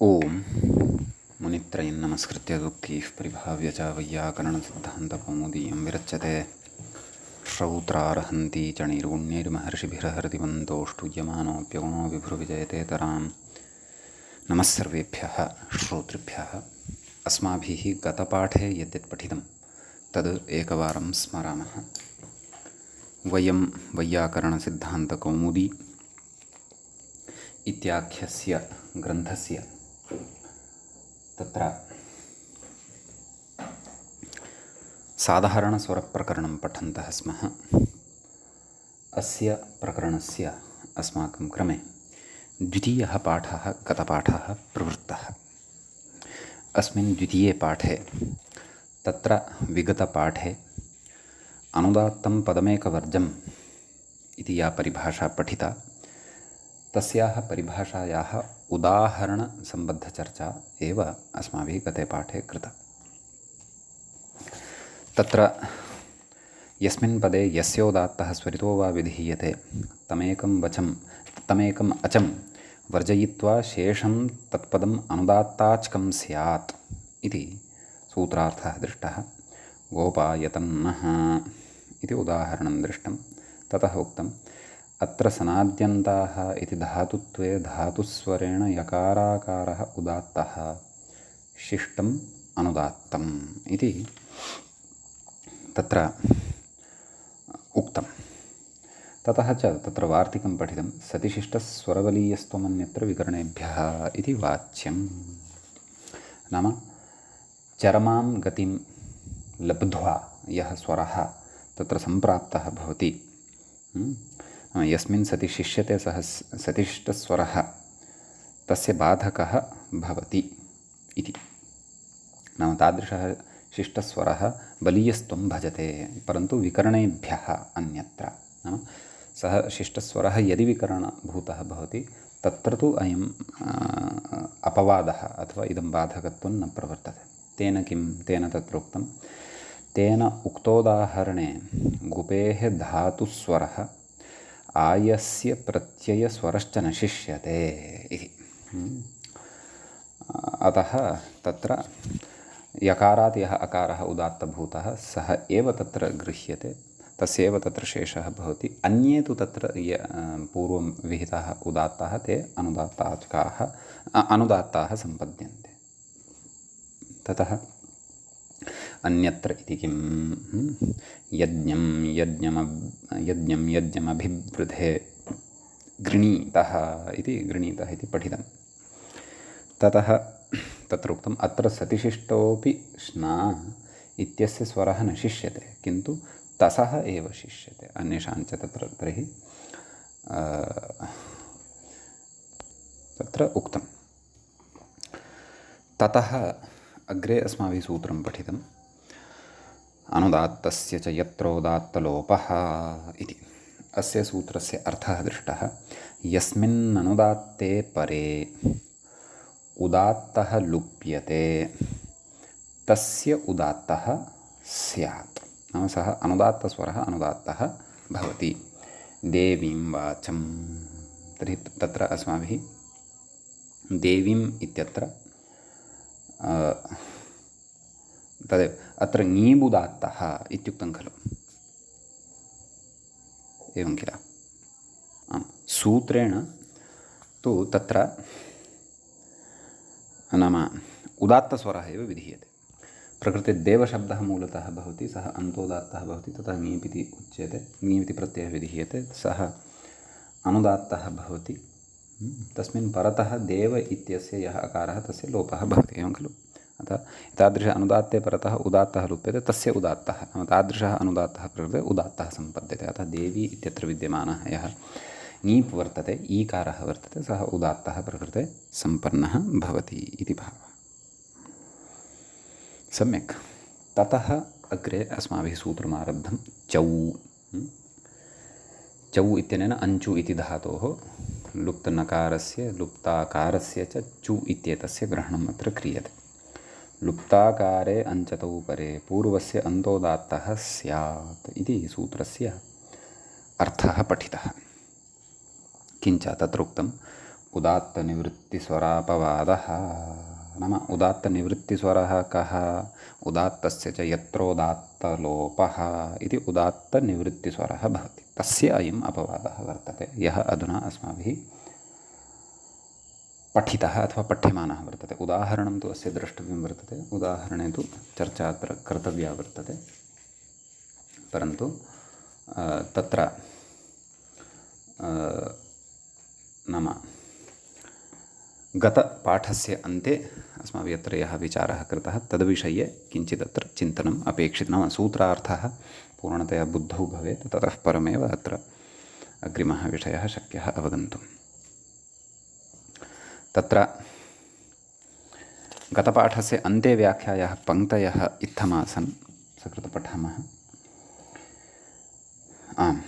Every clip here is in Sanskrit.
ओम मुनित्रयं नमस्कृत्य दुःखैः परिभाव्य च वैयाकरणसिद्धान्तकौमुदीयं विरच्यते श्रौत्रार्हन्ति च नैर्गुण्यैर्महर्षिभिर्हरिदिवन्तोऽष्टुयमानोऽप्यगुणो विभुर्विजयते तरां नमः सर्वेभ्यः श्रोतृभ्यः। अस्माभिः गतपाठे यद्यत् पठितं तद् एकवारं स्मरामः। वयं वैयाकरणसिद्धान्तकौमुदी इत्याख्यस्य ग्रन्थस्य तत्र साधारणस्वरप्रकरणं पठन्तः स्मः। अस्य प्रकरणस्य अस्माकं क्रमे द्वितीयः पाठः गतपाठः प्रवृत्तः। अस्मिन् द्वितीये पाठे तत्र विगतपाठे अनुदात्तं पदमेकवर्जम् इति या परिभाषा पठिता तस्याः परिभाषायाः उदाहरणसम्बद्धचर्चा एव अस्माभिः गते पाठे कृता। तत्र यस्मिन् पदे यस्योदात्तः स्वरितो वा विधीयते तमेकम् अचं वर्जयित्वा शेषं तत्पदम् अनुदात्ताच्कं स्यात् इति सूत्रार्थः दृष्टः। गोपायतन्नः इति उदाहरणं दृष्टं। ततः उक्तम् अत्र सनाद्यन्ताः इति धातुत्वे धातुस्वरेण यकाराकारः उदात्तः शिष्टम् अनुदात्तम् इति तत्र उक्तं। ततः च तत्र वार्तिकं पठितं सतिशिष्टस्वरबलीयस्त्वमन्यत्र विकरणेभ्यः इति वाच्यं। नाम चरमां गतिं लब्ध्वा यः स्वरः तत्र सम्प्राप्तः भवति, यस्मिन् सति शिष्यते सः सतिशिष्टस्वरः तस्य बाधकः भवति इति। नाम तादृशः शिष्टस्वरः बलीयस्त्वं भजते परन्तु विकरणेभ्यः अन्यत्र। नाम सः शिष्टस्वरः यदि विकरणभूतः भवति तत्र तु अयम् अपवादः अथवा इदं बाधकत्वं न प्रवर्तते। तेन किं? तेन तत्र उक्तं तेन उक्तोदाहरणे गुपेः धातुस्वरः आयस्य प्रत्ययस्वरश्च न शिष्यते इति। अतः तत्र यकारात् यः अकारः उदात्तभूतः सः एव तत्र गृह्यते, तस्यैव तत्र शेषः भवति। अन्ये तु तत्र पूर्वं विहिताः उदात्ताः ते अनुदात्ताः सम्पद्यन्ते। ततः अन्यत्र इति किं? यज्ञमभिवृधे गृणीतः इति पठितं। ततः तत्र उक्तम् अत्र सतिशिष्टोऽपि श्ना इत्यस्य स्वरः न शिष्यते किन्तु तसः एव शिष्यते अन्येषां च तत्र तर्हि तत्र उक्तं। ततः अग्रे अस्माभिः सूत्रं पठितम् अनुदात्तस्य च यत्रोदात्तलोपः इति। अस्य सूत्रस्य अर्थः दृष्टः। यस्मिन्ननुदात्ते परे उदात्तः लुप्यते तस्य उदात्तः स्यात्। नाम सः अनुदात्तस्वरः अनुदात्तः भवति। देवीं वाचं तर्हि तत्र अस्माभिः देवीम् इत्यत्र तदेव अत्र ङीबुदात्तः इत्युक्तं खलु, एवं किल? आम्, सूत्रेण तु तत्र नाम उदात्तस्वरः एव विधीयते। प्रकृते देवशब्दः मूलतः भवति, सः अन्तोदात्तः भवति, ततः ङीप् इति उच्यते, ङीप् इति प्रत्ययः विधीयते, सः अनुदात्तः भवति। तस्मिन् परतः देव इत्यस्य यः अकारः तस्य लोपः भवति, एवं खलु? अतः एतादृश अनुदात्ते परतः उदात्तः लुप्यते तस्य उदात्तः, नाम तादृशः अनुदात्तः प्रकृते उदात्तः सम्पद्यते। अतः देवी इत्यत्र विद्यमानः यः ङीप् वर्तते, ईकारः वर्तते, सः उदात्तः प्रकृते सम्पन्नः भवति इति भावः। सम्यक्। ततः अग्रे अस्माभिः सूत्रमारब्धं चौ। चौ इत्यनेन अञ्चु इति धातोः लुप्तनकारस्य लुप्ताकारस्य च चु इत्येतस्य ग्रहणम् अत्र क्रियते। लुप्ताकारे अञ्चतौ परे पूर्वस्य अन्तोदात्तः स्यात् इति सूत्रस्य अर्थः पठितः। किञ्च तत्र उक्तं उदात्तनिवृत्तिस्वरापवादः नाम उदात्तनिवृत्तिस्वरः कः उदात्तस्य च यत्रोदात्तलोपः इति उदात्तनिवृत्तिस्वरः भवति तस्य अयम् अपवादः वर्तते यः अधुना अस्माभिः पठितः अथवा पठ्यमानः वर्तते उदाहरणं तु अस्य द्रष्टव्यं वर्तते उदाहरणे तु चर्चा अत्र कर्तव्या वर्तते परन्तु तत्र नाम गतपाठस्य अन्ते अस्माभिः अत्र यः विचारः कृतः तद्विषये किञ्चित् अत्र चिन्तनम् अपेक्षितं नाम सूत्रार्थः पूर्णतया बुद्धौ भवेत् ततः परमेव अत्र अग्रिमः विषयः शक्यः अवगन्तुम् तत्र गतपाठस्य अन्ते व्याख्यायाः पङ्क्तयः इत्थमासन् सकृत् पठामः आम्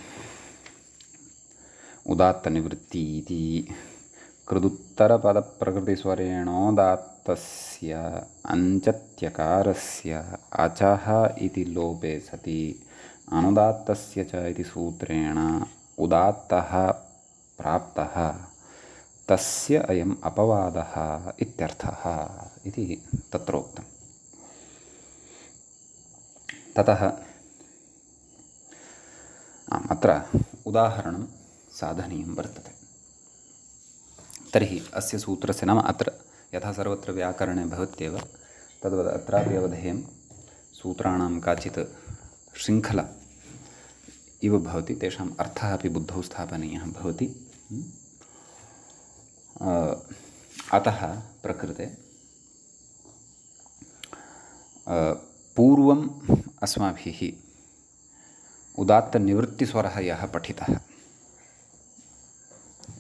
उदात्तनिवृत्ति इति कृदुत्तरपदप्रकृतिस्वरेणोदात्तस्य अञ्चत्यकारस्य अचः इति लोपे सति अनुदात्तस्य च इति सूत्रेण उदात्तः प्राप्तः तस्य अयम् अपवादः इत्यर्थः इति तत्रोक्तम् ततः अत्र उदाहरणं साधनीयं वर्तते तर्हि अस्य सूत्रस्य नाम अत्र यथा सर्वत्र व्याकरणे भवत्येव तद्वत् अत्रापि अवधेयं सूत्राणां काचित् शृङ्खला इव भवति तेषाम् अर्थः अपि बुद्धौ स्थापनीयः भवति अतः प्रकृते पूर्वम् अस्माभिः उदात्तनिवृत्तिस्वरः यः पठितः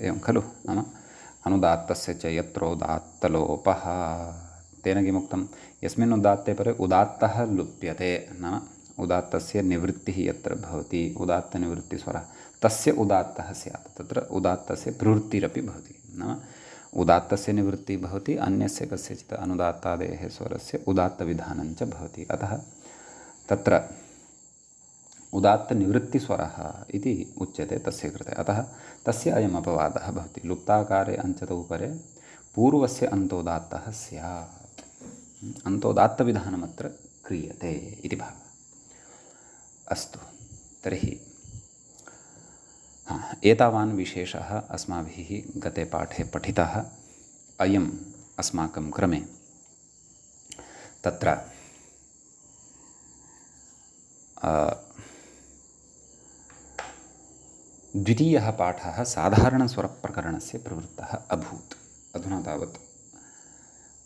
एवं खलु नाम अनुदात्तस्य च यत्रोदात्तलोपः तेन किमुक्तं यस्मिन् उदात्ते परे उदात्तः लुप्यते नाम उदात्तस्य निवृत्तिः यत्र भवति उदात्तनिवृत्तिस्वरः तस्य उदात्तः स्यात् तत्र उदात्तस्य प्रवृत्तिरपि भवति नाम उदात्तस्य निवृत्तिः भवति अन्यस्य कस्यचित् अनुदात्तादेः स्वरस्य उदात्तविधानं च भवति अतः तत्र उदात्तनिवृत्तिस्वरः इति उच्यते तस्य कृते अतः तस्य अयम् अपवादः भवति लुप्ताकारे अञ्चतौ परे पूर्वस्य अन्तोदात्तः स्यात् अन्तोदात्तविधानमत्र क्रियते इति भावः अस्तु तर्हि एतावान् विशेषः अस्माभिः गते पाठे पठितः अयम् अस्माकं क्रमे तत्र द्वितीयः पाठः साधारणस्वरप्रकरणस्य प्रवृत्तः अभूत् अधुना तावत्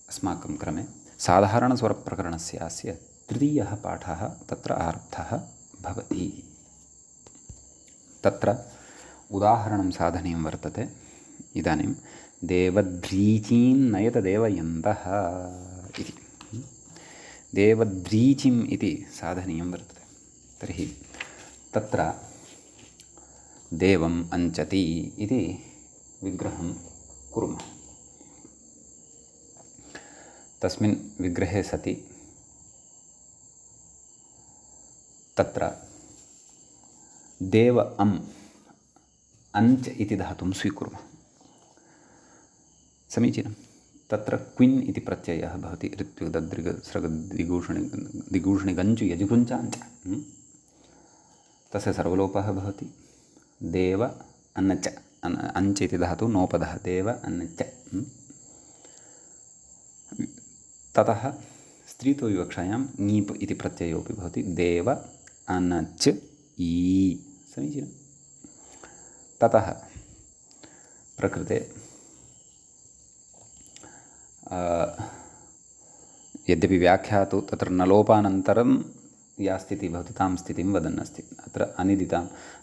अस्माकं क्रमे साधारणस्वरप्रकरणस्य अस्य तृतीयः पाठः तत्र आरब्धः भवति तत्र उदाहरणं साधनीयं वर्तते इदानीं देवद्रीचीं नयतदेवयन्तः इति देवद्रीचिम् इति साधनीयं वर्तते तर्हि तत्र देवम् अञ्चति इति विग्रहं कुर्मः तस्मिन् विग्रहे सति तत्र देव अञ्च इति धातुं स्वीकुर्मः समीचीनं तत्र क्विन् इति प्रत्ययः भवति ऋत्युदद्रिगसृगदिगूषणिगञ्चु यजुगुञ्चाञ्च तस्य सर्वलोपः भवति देव अनच अञ्च इति धातुः नोपदः देव अनच ततः स्त्रीत्व विवक्षायां ङीप् इति प्रत्ययोऽपि भवति देव अनच ई समीचीनं ततः प्रकृते यद्यपि व्याख्या तु तत्र नलोपानन्तरं या स्थितिः भवति तां स्थितिं वदन् अस्ति अत्र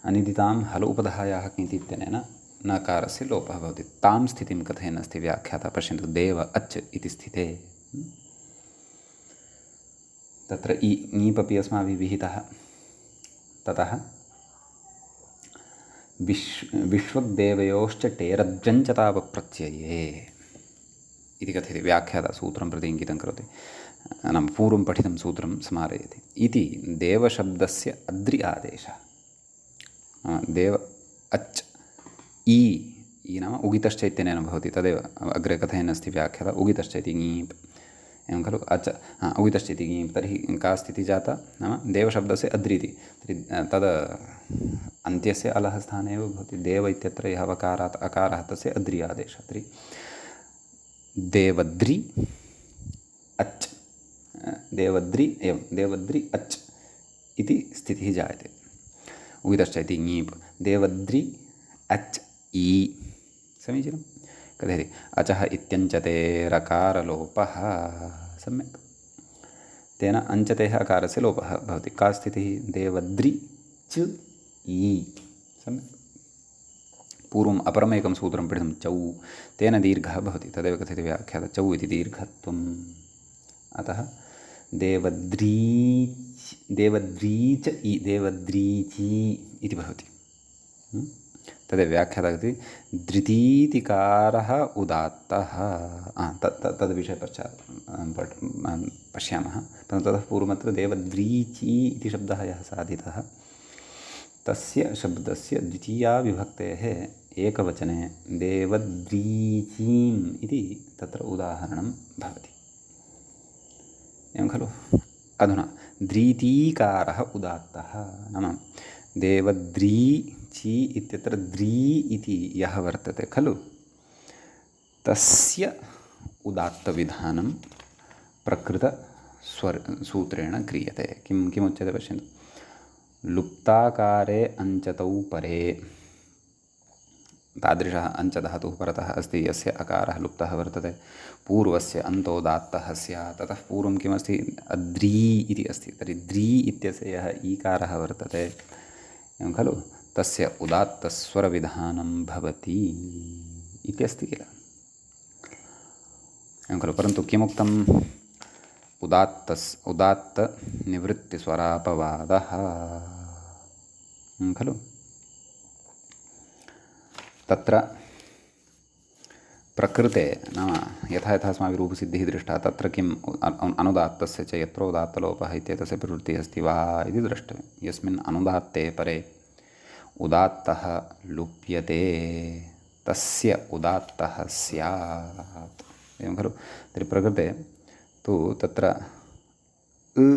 अनिदितां हल उपधायाः किञ्चित् इत्यनेन नकारस्य लोपः भवति तां स्थितिं कथयन् अस्ति व्याख्याता पश्यन्तु देव अच् इति स्थिते तत्र ङीप् अपि अस्माभिः विहितः ततः विश्वदेवयोश्च टेरज्जञ्चतावप्रत्यये इति कथयति व्याख्याता सूत्रं प्रति इङ्गितं करोति नाम पूर्वं पठितं सूत्रं स्मारयति इति देवशब्दस्य अद्रि आदेशः देव अच् ई ई नाम उगितश्च इत्यनेन भवति, तदेव अग्रे कथयन् अस्ति व्याख्याता उगितश्च इति ङीप् एवं खलु। उगितश्च इति ङीप्, तर्हि का स्थितिः जाता नाम देवशब्दस्य अद्रीति, तर्हि तद् अन्त्यस्य अलः स्थाने एव भवति। देव इत्यत्र यः वकारात् अकारः तस्य अद्रि आदेशः, तर्हि देवद्रि अच्, देवद्रि एवं देवद्रि अच् इति स्थितिः जायते। उगितश्च इति ङीप्, देवद्रि अच् ई, समीचीनं। कथयति अचः इत्यञ्चते रकारलोपः, सम्यक्। तेन अञ्चतेः अकारस्य लोपः भवति। का स्थितिः? देवद्रि च ई, सम्यक्। पूर्वम् अपरमेकं सूत्रं पठितं चौ, तेन दीर्घः भवति, तदेव कथयति व्याख्याता चौ इति दीर्घत्वम्। अतः देवद्रीच ई, देवद्रीची इति भवति। तदेव व्याख्याता कथयति धृतीतिकारः उदात्तः। तद्विषये पश्चात् पश्यामः, परन्तु ततः पूर्वमत्र देवद्रीची इति शब्दः यः साधितः तस्य शब्दस्य द्वितीया विभक्तेः एकवचने देवद्रीचीम् इति तत्र उदाहरणं भवति, एवं खलु। अधुना द्रीतीकारः उदात्तः नाम देवद्रीची इत्यत्र द्री इति यः वर्तते खलु, तस्य उदात्तविधानं प्रकृतसूत्रेण क्रियते। किमुच्यते पश्यन्तु। लुप्ताकारे अञ्चतौ परे, तादृशः अञ्चधातुः परतः अस्ति यस्य अकारः लुप्तः वर्तते, पूर्वस्य अन्तोदात्तः स्यात्। ततः पूर्वं किमस्ति? अद्री इति अस्ति, तर्हि द्री इत्यस्य यः ईकारः वर्तते एवं खलु, तस्य उदात्तस्वरविधानं भवति इत्यस्ति किल, एवं खलु। परन्तु किमुक्तम्? उदात्तनिवृत्तिस्वरापवादः खलु। तत्र प्रकृते नाम यथा यथा अस्माभिः रूपसिद्धिः दृष्टा, तत्र किम् अनुदात्तस्य च यत्र उदात्तलोपः इत्येतस्य प्रवृत्तिः अस्ति वा इति द्रष्टव्यं। यस्मिन् अनुदात्ते परे उदात्तः लुप्यते तस्य उदात्तः स्यात्, एवं खलु। तर्हि प्रकृते तु तत्र उ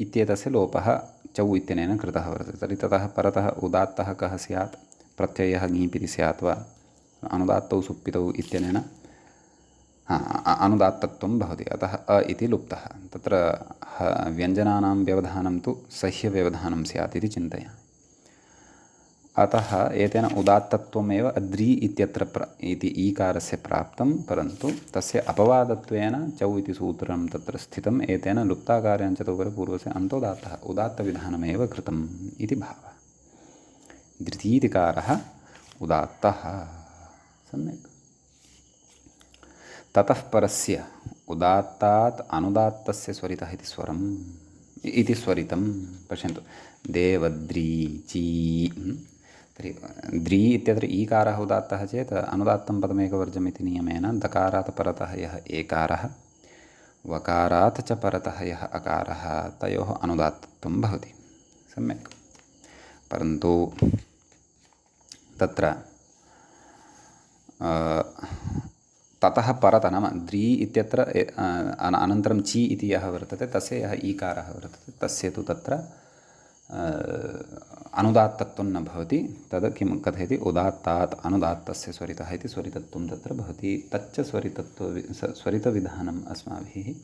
इत्येतस्य लोपः चौ इत्यनेन कृतः वर्तते, तर्हि ततः परतः उदात्तः कः स्यात्? प्रत्ययः ङीप् इति स्यात् वा? अनुदात्तौ सुप्पितौ इत्यनेन अनुदात्तत्वं भवति, अतः अ इति लुप्तः। तत्र व्यञ्जनानां व्यवधानं तु सह्यव्यवधानं स्यात् इति चिन्तयामि। अतः एतेन उदात्तत्वमेव अद्री इत्यत्र इति ईकारस्य प्राप्तं, परन्तु तस्य अपवादत्वेन चौ इति सूत्रं तत्र स्थितम्। एतेन लुप्ताकार्याञ्चतोपरि पूर्वस्य अन्तोदात्तः उदात्तविधानमेव कृतम् इति भावः। धृतीतिकारः उदात्तः, सम्यक्। ततः परस्य उदात्तात् अनुदात्तस्य स्वरितः इति स्वरितं पश्यन्तु। देवद्रीची, तर्हि द्री इत्यत्र ईकारः उदात्तः चेत् अनुदात्तं पदमेकवर्जम् इति नियमेन दकारात् परतः यः एकारः, वकारात् च परतः यः अकारः, तयोः अनुदात्तत्वं भवति, सम्यक्। परन्तु तत्र ततः परतः नाम द्री इत्यत्र अनन्तरं ची इति यः वर्तते तस्य यः ईकारः वर्तते तस्य तु तत्र अनुदात्तत्वं न भवति। तद् किं कथयति? उदात्तात् अनुदात्तस्य स्वरितः इति स्वरितत्वं तत्र भवति। तच्च स्वरितविधानम् अस्माभिः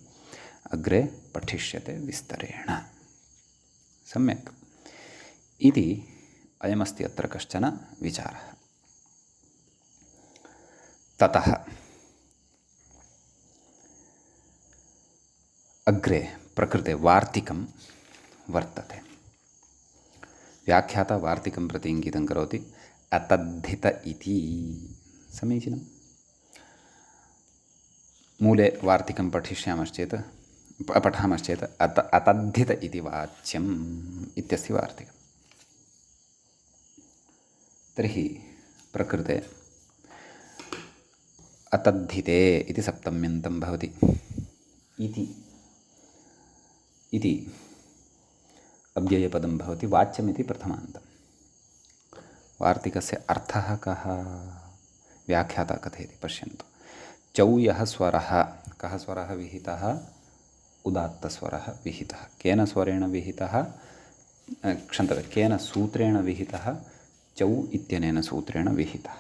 अग्रे पठिष्यते विस्तरेण, सम्यक्। इति अयमस्ति अत्र कश्चन विचारः। ततः अग्रे प्रकृते वार्तिकं वर्तते। व्याख्याता वार्तिकं प्रति इङ्गितं करोति, अतद्धित इति, समीचीनं। मूले वार्तिकं पठामश्चेत् अतद्धित इति वाच्यम् इत्यस्ति वार्तिकम्। तर्हि प्रकृते अतद्धिते इति सप्तम्यन्तं भवति। इति अव्ययपदं भवति, वाच्यमिति प्रथमान्तं। वार्तिकस्य अर्थः कः व्याख्याता कथयति, पश्यन्तु। चौ यः स्वरः, कः स्वरः विहितः? उदात्तस्वरः विहितः। केन स्वरेण विहितः? क्षन्तव्यं, केन सूत्रेण विहितः? चौ इत्यनेन सूत्रेण विहितः।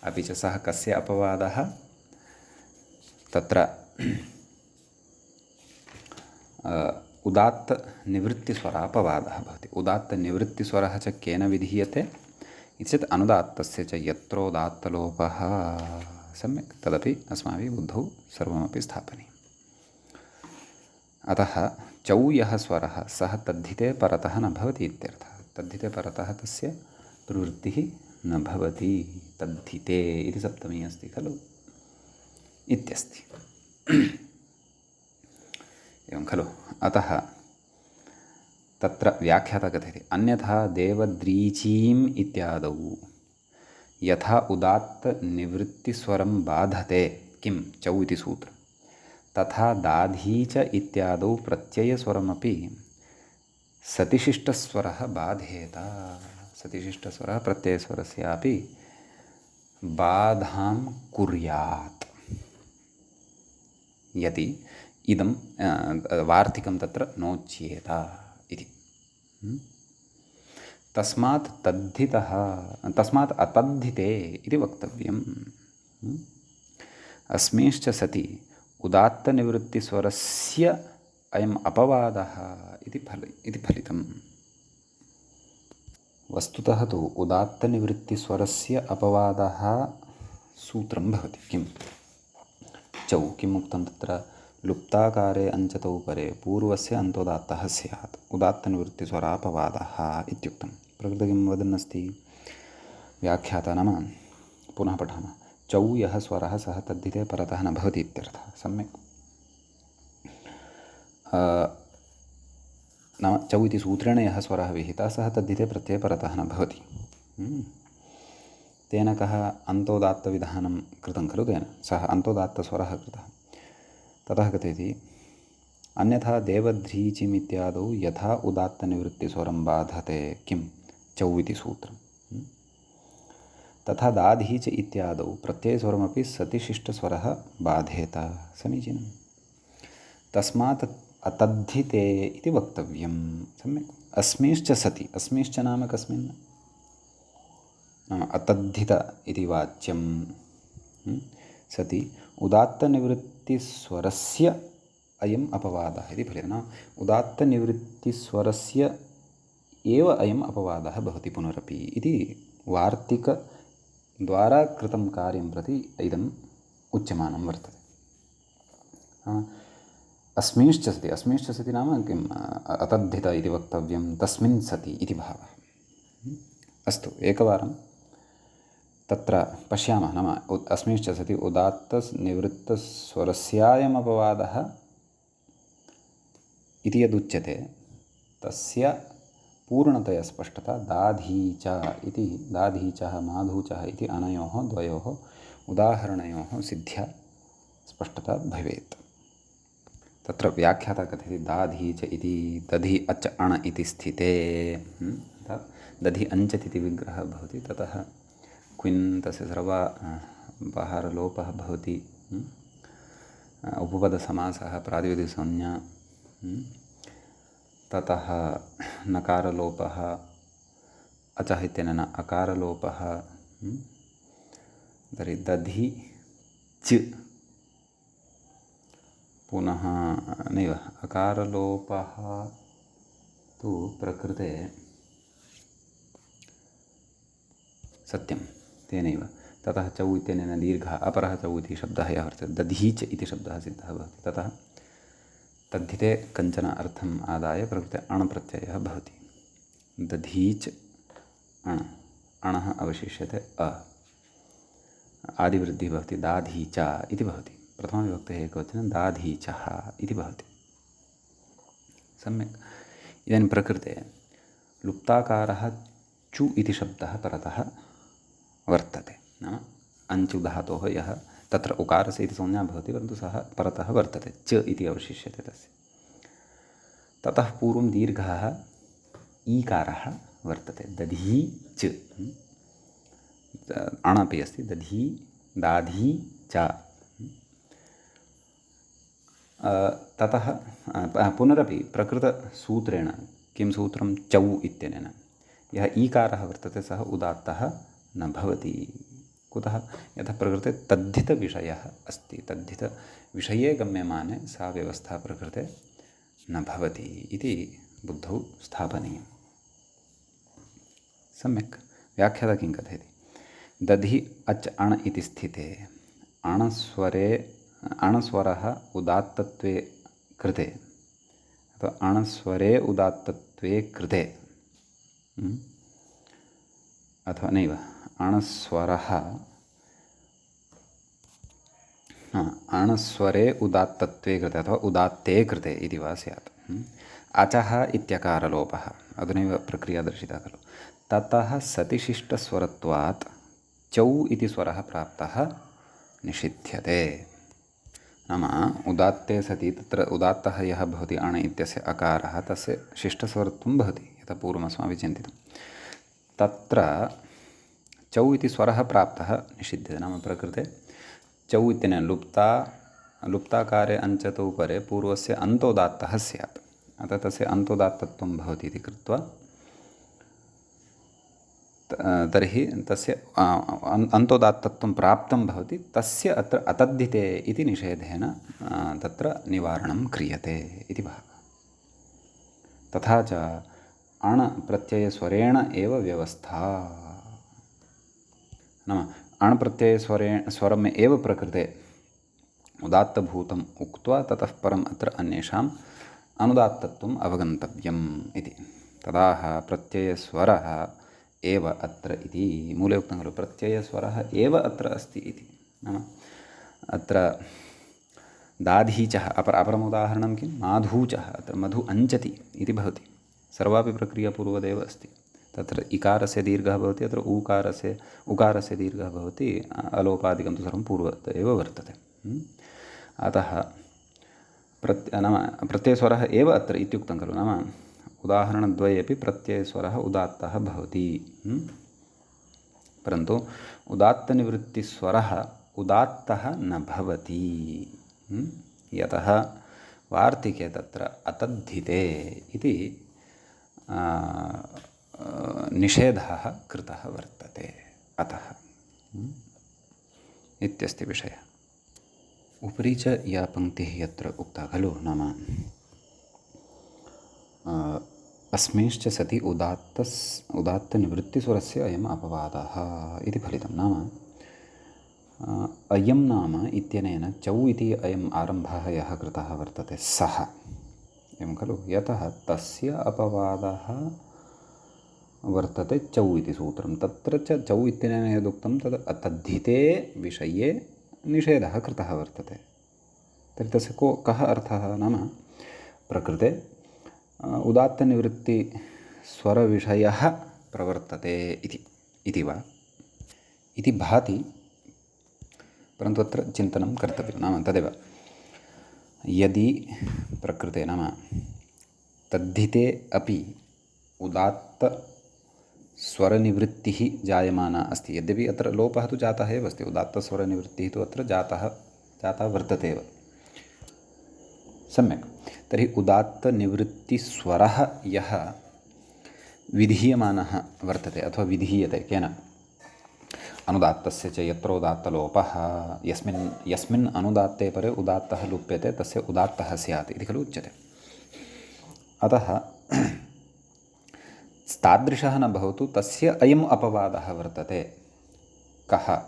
अपि च सः कस्य अपवादः? तत्र उदात्तनिवृत्तिस्वरापवादः भवति। उदात्तनिवृत्तिस्वरः च केन विधीयते इति चेत् अनुदात्तस्य च यत्रोदात्तलोपः। सम्यक्, तदपि अस्माभिः बुद्धौ सर्वमपि स्थापनीयम्। अतः चौ यः स्वरः सः तद्धिते परतः न भवति इत्यर्थः। तद्धिते परतः तस्य प्रवृत्तिः न भवति। तद्धिते इति सप्तमी अस्ति खलु इत्यस्ति। एवं खलु। अतः तत्र व्याख्याता कथयति, अन्यथा देवद्रीचीम् इत्यादौ यथा उदात्तनिवृत्तिस्वरं बाधते, किं चौ इति सूत्रं, तथा दाधीच इत्यादौ प्रत्ययस्वरमपि सतिशिष्टस्वरः बाधेत। सतिशिष्टस्वरः प्रत्ययस्वरस्यापि बाधां कुर्यात् यदि इदं वार्तिकं तत्र नोच्येत इति। तस्मात् तद्धितः, तस्मात् अतद्धिते इति वक्तव्यम्। अस्मिंश्च सति उदात्तनिवृत्तिस्वरस्य अयम् अपवादः इति फलितम्। वस्तुतः तु उदात्तनिवृत्तिस्वरस्य अपवादः सूत्रं भवति। किं? चौ किम् उक्तं तत्र? लुप्ताकारे अञ्चतौ परे पूर्वस्य अन्तोदात्तः स्यात्, उदात्तनिवृत्तिस्वरापवादः इत्युक्तं। प्रकृते किं वदन्नस्ति व्याख्याता? नाम पुनः पठामः। चौ यः स्वरः सः तद्धिते परतः न भवति इत्यर्थः। सम्यक्। नाम चौ इति सूत्रेण यः स्वरः विहितः सः तद्धिते प्रत्यये परतः न भवति। तेन कः अन्तोदात्तविधानं कृतं खलु, तेन सः अन्तोदात्तस्वरः कृतः। ततः कथयति, अन्यथा देवध्रीचिमित्यादौ यथा उदात्तनिवृत्तिस्वरं बाधते, किं चौ इति सूत्रं, तथा दाधीच इत्यादौ प्रत्ययस्वरमपि सतिशिष्टस्वरः बाधेत। समीचीनं। तस्मात् अतद्धिते इति वक्तव्यं। सम्यक्। अस्मिंश्च सति, अस्मिंश्च नाम कस्मिन्? अतद्धित इति वाच्यं सति उदात्तनिवृत्तिस्वरस्य अयम् अपवादः इति फलितं। नाम उदात्तनिवृत्तिस्वरस्य एव अयम् अपवादः भवति पुनरपि इति वार्तिकद्वारा कृतं कार्यं प्रति इदम् उच्यमानं वर्तते। अस्मिंश्च सति, अस्मिंश्च सति नाम किम्? अतद्धित इति वक्तव्यं, तस्मिन् सति इति भावः। अस्तु, एकवारं तत्र पश्यामः। नाम अस्मिंश्च सति उदात्तनिवृत्तस्वरस्यायम् अपवादः इति यदुच्यते तस्य पूर्णतया स्पष्टता दाधीच इति, दाधीचः माधूचः इति अनयोः द्वयोः उदाहरणयोः सिद्ध्या स्पष्टता भवेत्। तत्र व्याख्याता कथयति, दाधीच इति दधि अच अण इति स्थिते दधि अञ्चत् इति विग्रहः भवति। ततः क्विन् तस्य सर्वबहारलोपः भवति। उपपदसमासः, प्रातिपदिकसंज्ञा, ततः नकारलोपः, अचः इत्यनेन अकारलोपः, तर्हि दधि च पुनः नैव अकारलोपः तु प्रकृते सत्यं, तेनैव। ततः चौ इत्यनेन दीर्घः अपरः चौ इति शब्दः यः वर्तते, दधीच इति शब्दः सिद्धः भवति। ततः तद्धिते कञ्चन अर्थम् आदाय प्रकृते अणप्रत्ययः भवति। दधीच अण, अणः अवशिष्यते अ, आदिवृद्धिः भवति, दाधीच इति भवति। प्रथमविभक्तेः एकवचनं दाधीचः इति भवति। सम्यक्। इदानीं प्रकृते लुप्ताकारः चु इति शब्दः परतः वर्तते। नाम अञ्चु धातोः यः तत्र उकारस्य इति संज्ञा भवति, परन्तु सः परतः वर्तते, च इति अवशिष्यते तस्य। ततः पूर्वं दीर्घः ईकारः वर्तते, दधी च। अण अपि अस्ति, दधी दाधी च। ततः पुनरपि प्रकृतसूत्रेण किं सूत्रं चौ इत्यनेन यः ईकारः वर्तते सः उदात्तः न भवति। कुतः? यतः प्रकृते तद्धितविषयः अस्ति, तद्धितविषये गम्यमाने सा व्यवस्था प्रकृते न भवति इति बुद्धौ स्थापनीयम्। सम्यक्। व्याख्याता किं कथयति? दधि अच् अण् इति स्थिते अणस्वरः उदात्तत्वे कृते अथवा अणस्वरे उदात्तत्वे कृते अथवा नैव अणस्वरः अणस्वरे उदात्तत्वे कृते अथवा उदात्ते कृते इति वा स्यात्। अचः इत्यकारलोपः, अधुनैव प्रक्रिया दर्शिता खलु। ततः सतिशिष्टस्वरत्वात् चौ इति स्वरः प्राप्तः निषिध्यते। नाम उदात्ते सति तत्र उदात्तः यः भवति अण इत्यस्य अकारः तस्य शिष्टस्वरत्वं भवति, यथा पूर्वम् अस्माभिः चिन्तितं। तत्र चौ इति स्वरः प्राप्तः निषिध्यते। नाम प्रकृते चौ इत्यनेन लुप्ताकारे अञ्चतौ परे पूर्वस्य अन्तोदात्तः स्यात्, अतः तस्य अन्तोदात्तत्वं भवति इति कृत्वा तर्हि तस्य अन्तोदात्तत्वं प्राप्तं भवति, तस्य अत्र अतद्धिते इति निषेधेन तत्र निवारणं क्रियते इति भावः। तथा च अण् प्रत्ययस्वरेण एव व्यवस्था। नाम अण् प्रत्ययस्वरम् एव प्रकृते उदात्तभूतम् उक्त्वा ततः परम् अत्र अन्येषाम् अनुदात्तत्वम् अवगन्तव्यम् इति। तदाह प्रत्ययस्वरः एव अत्र इति मूले उक्तं खलु, प्रत्ययस्वरः एव अत्र अस्ति इति। नाम अत्र दाधीचः अपरमुदाहरणं किं? माधूचः। अत्र मधु अञ्चति इति भवति। सर्वापि प्रक्रिया पूर्वदेव अस्ति। तत्र इकारस्य दीर्घः भवति, अत्र उकारस्य दीर्घः भवति, अलोपादिकं तु सर्वं पूर्वत एव वर्तते। अतः नाम प्रत्ययस्वरः एव अत्र इत्युक्तं खलु। नाम उदाहरणद्वयेपि प्रत्ययस्वरः उदात्तः भवति, परन्तु उदात्तनिवृत्तिस्वरः उदात्तः न भवति, यतः वार्तिके तत्र अतद्धिते इति निषेधः कृतः वर्तते। अतः इत्यस्ति विषयः। उपरि च या पङ्क्तिः यत्र उक्ता खलु, नाम अस्मिंश्च सति उदात्तनिवृत्तिस्वरस्य अयम् अपवादः इति फलितं। नाम अयं नाम इत्यनेन चौ इति अयम् आरम्भः यः कृतः वर्तते सः एवं खलु, यतः तस्य अपवादः वर्तते चौ इति सूत्रं। तत्र च चौ इत्यनेन यदुक्तं तद् अतद्धिते विषये निषेधः कृतः वर्तते। तर्हि तस्य कः अर्थः? नाम प्रकृते उदात्तनिवृत्तिस्वरविषयः प्रवर्तते इति वा इति भाति, परन्तु अत्र चिन्तनं कर्तव्यं। नाम तदेव, यदि प्रकृते नाम तद्धिते अपि उदात्तस्वरनिवृत्तिः जायमाना अस्ति, यद्यपि अत्र लोपः तु जातः एव अस्ति, उदात्तस्वरनिवृत्तिः तु अत्र जाता वर्तते एव। सम्यक्। तर्हि उदात्तनिवृत्तिस्वरः यः विधीयमानः वर्तते अथवा विधीयते केन? अनुदात्तस्य च यत्रोदात्तलोपः, यस्मिन् अनुदात्ते परे उदात्तः लुप्यते तस्य उदात्तः स्यात् इति खलु उच्यते। अतः तादृशः न भवतु, तस्य अयम् अपवादः वर्तते। कः?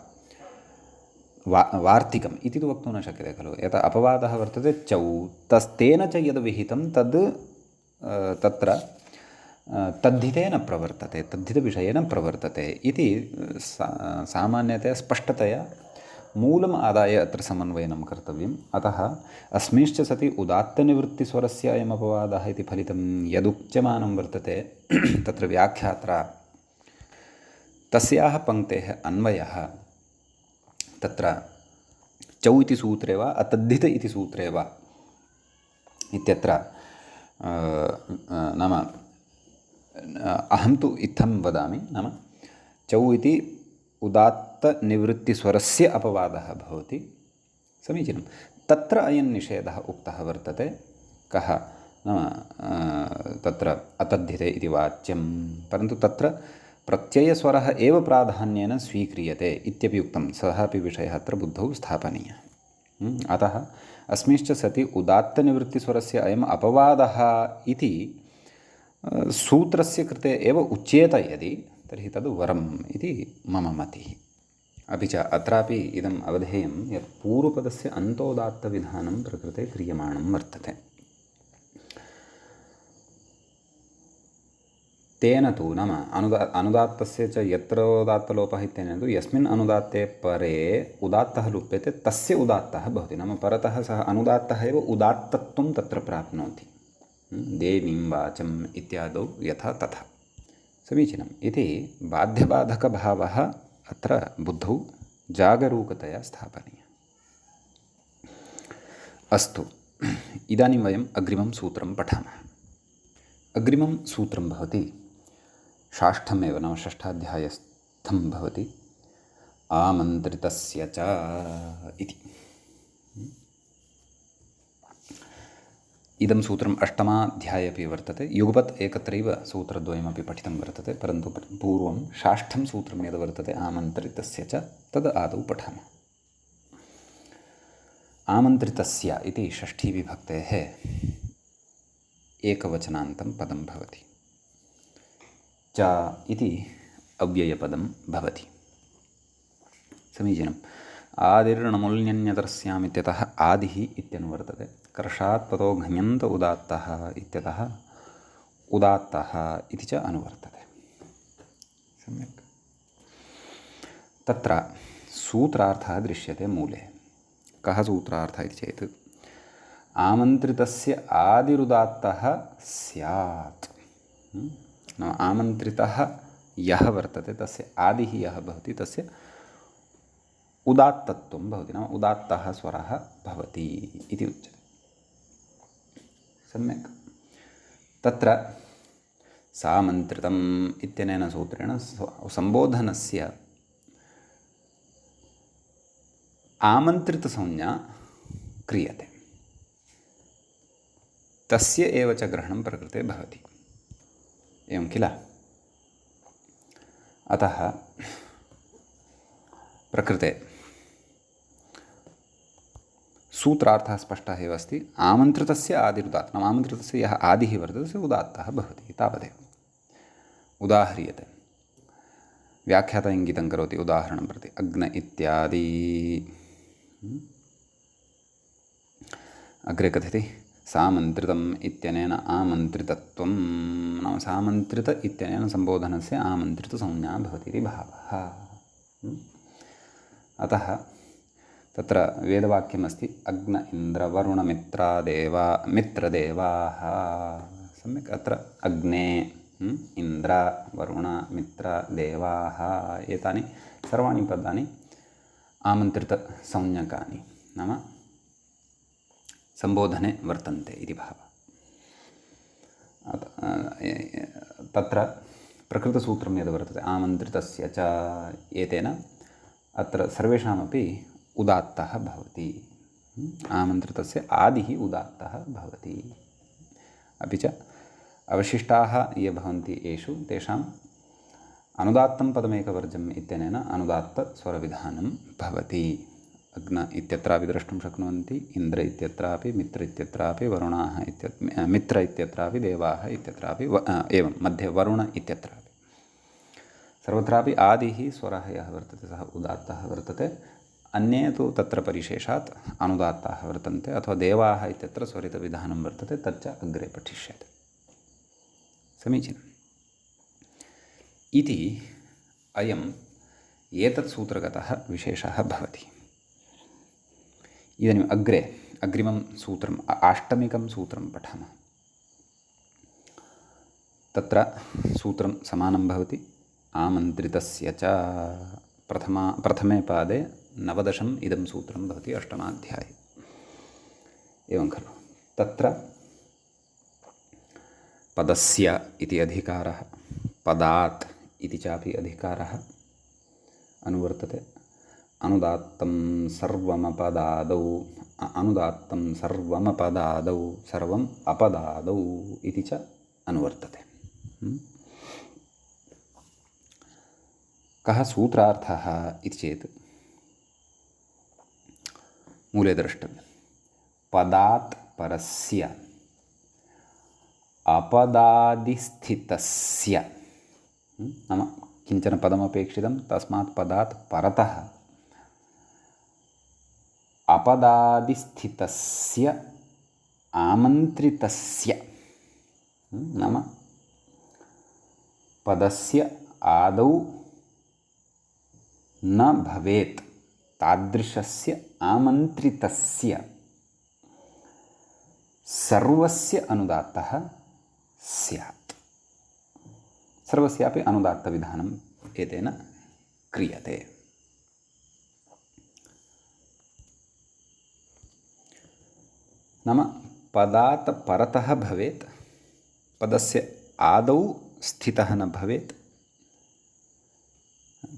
वार्तिकम् इति तु वक्तुं न शक्यते खलु। यथा अपवादः वर्तते चौ, तेन च यद् विहितं तद् तत्र तद्धितेन प्रवर्तते, तद्धितविषयेन प्रवर्तते इति सामान्यतया स्पष्टतया मूलम् आदाय अत्र समन्वयनं कर्तव्यम्। अतः अस्मिंश्च सति उदात्तनिवृत्तिस्वरस्य अयम् अपवादः इति फलितं यदुच्यमानं वर्तते तत्र व्याख्यात्रा तस्याः पङ्क्तेः अन्वयः तत्र चौ इति सूत्रे वा अतद्धित इति सूत्रे वा इत्यत्र नाम अहं तु इत्थं वदामि। नाम चौ इति उदात्तनिवृत्तिस्वरस्य अपवादः भवति। समीचीनं। तत्र अयं निषेधः उक्तः वर्तते। कः नाम तत्र अतद्धिते इति वाच्यं, परन्तु तत्र प्रत्ययस्वरः एव प्राधान्येन स्वीक्रियते इत्यपि उक्तं। सः अपि विषयः अत्र बुद्धौ स्थापनीयः। अतः अस्मिंश्च सति उदात्तनिवृत्तिस्वरस्य अयम् अपवादः इति सूत्रस्य कृते एव उच्येत यदि, तर्हि तद् वरम् इति मम मतिः। अपि च अत्रापि इदम् अवधेयं यत् पूर्वपदस्य अन्तोदात्तविधानं प्रकृते क्रियमाणं वर्तते। तेन तु नाम अनुदात्तस्य च यत्र उदात्तलोपः इत्यनेन तु यस्मिन् अनुदात्ते परे उदात्तः लुप्यते तस्य उदात्तः भवति। नाम परतः सः अनुदात्तः एव उदात्तत्वं तत्र प्राप्नोति। देवीं वाचम् इत्यादौ यथा तथा। समीचीनम्। इति बाध्यबाधकभावः अत्र बुद्धौ जागरूकतया स्थापनीयः। अस्तु, इदानीं वयम् अग्रिमं सूत्रं पठामः। अग्रिमं सूत्रं भवति षष्ठमेव, नाम षष्ठाध्यायस्थं भवति, आमन्त्रितस्य च इति। इदं सूत्रम् अष्टमाध्याये अपि वर्तते। युगपत् एकत्रैव सूत्रद्वयमपि पठितं वर्तते, परन्तु पूर्वं षष्ठं सूत्रं यद् वर्तते आमन्त्रितस्य च तद् आदौ पठामः। आमन्त्रितस्य इति षष्ठीविभक्तेः एकवचनान्तं पदं भवति। च इति अव्ययपदं भवति। समीचीनम्। आदिर्णमुल्यन्यतरस्याम् इत्यतः आदिः इत्यनुवर्तते। कर्षात् पदो घञन्त उदात्तः इत्यतः उदात्तः इति च अनुवर्तते। सम्यक्। तत्र सूत्रार्थः दृश्यते मूले। कः सूत्रार्थः इति चेत् आमन्त्रितस्य आदिरुदात्तः स्यात्। नाम आमन्त्रितः यः वर्तते तस्य आदिः यः भवति तस्य उदात्तत्वं भवति, नाम उदात्तः स्वरः भवति इति उच्यते। सम्यक्। तत्र सामन्त्रितम् इत्यनेन सूत्रेण सम्बोधनस्य आमन्त्रितसंज्ञा क्रियते, तस्य एव च ग्रहणं प्रकृते भवति। एवं किल? अतः प्रकृते सूत्रार्थः स्पष्टः एव अस्ति। आमन्त्रितस्य आदिरुदात्तः, नाम आमन्त्रितस्य यः आदिः वर्तते तस्य उदात्तः भवति, तावदेव। उदाह्रियते। व्याख्याता इङ्गितं करोति उदाहरणं प्रति। अग्न इत्यादि। अग्रे कथयति सामन्त्रितम् इत्यनेन आमन्त्रितत्वं, नाम सामन्त्रित इत्यनेन सम्बोधनस्य आमन्त्रितसंज्ञा भवति इति भावः। अतः तत्र वेदवाक्यमस्ति अग्न इन्द्र वरुण मित्रदेवाः। सम्यक्। अत्र अग्ने इन्द्र वरुण मित्रदेवाः एतानि सर्वाणि पदानि आमन्त्रितसंज्ञकानि, नाम सम्बोधने वर्तन्ते इति भावः। तत्र प्रकृतसूत्रं यद् वर्तते आमन्त्रितस्य च एतेन अत्र सर्वेषामपि उदात्तः भवति। आमन्त्रितस्य आदिः उदात्तः भवति। अपि च अवशिष्टाः ये भवन्ति येषु तेषाम् अनुदात्तं पदमेकवर्जम् इत्यनेन अनुदात्तस्वरविधानं भवति। अग्न इत्यत्रापि द्रष्टुं शक्नुवन्ति, इन्द्र इत्यत्रापि, मित्र इत्यत्रापि, वरुणाः मित्र इत्यत्रापि, देवाः इत्यत्रापि, एवं मध्ये वरुण इत्यत्रापि। सर्वत्रापि आदिः स्वरः यः वर्तते सः उदात्तः वर्तते। अन्ये तु तत्र परिशेषात् अनुदात्ताः वर्तन्ते, अथवा देवाः इत्यत्र स्वरितविधानं वर्तते, तच्च अग्रे पठिष्यते। समीचीनम्। इति अयम् एतत् सूत्रगतः विशेषः भवति। इदानीम् अग्रिमं सूत्रम् अष्टमिकं सूत्रं पठामः। तत्र सूत्रं समानं भवति। आमन्त्रितस्य च प्रथमे पादे 9 इदं सूत्रं भवति अष्टमाध्याये। एवं खलु? तत्र पदस्य इति अधिकारः, पदात् इति चापि अधिकारः, अनुवर्तते। अनुदात्तं सर्वमपदादौ, अनुदात्तं सर्वमपदादौ, सर्वम् अपदादौ इति च अनुवर्तते। कः सूत्रार्थः इति चेत् मूले द्रष्टव्यं। पदात् परस्य अपदादिस्थितस्य, नाम किञ्चन पदमपेक्षितं, तस्मात् पदात् परतः अपदादिस्थितस्य आमन्त्रितस्य, नाम पदस्य आदौ न भवेत् तादृशस्य आमन्त्रितस्य सर्वस्य अनुदात्तः स्यात्। सर्वस्यापि अनुदात्तविधानम् एतेन क्रियते। नाम पदात् परतः भवेत्, पदस्य आदौ स्थितः न भवेत्,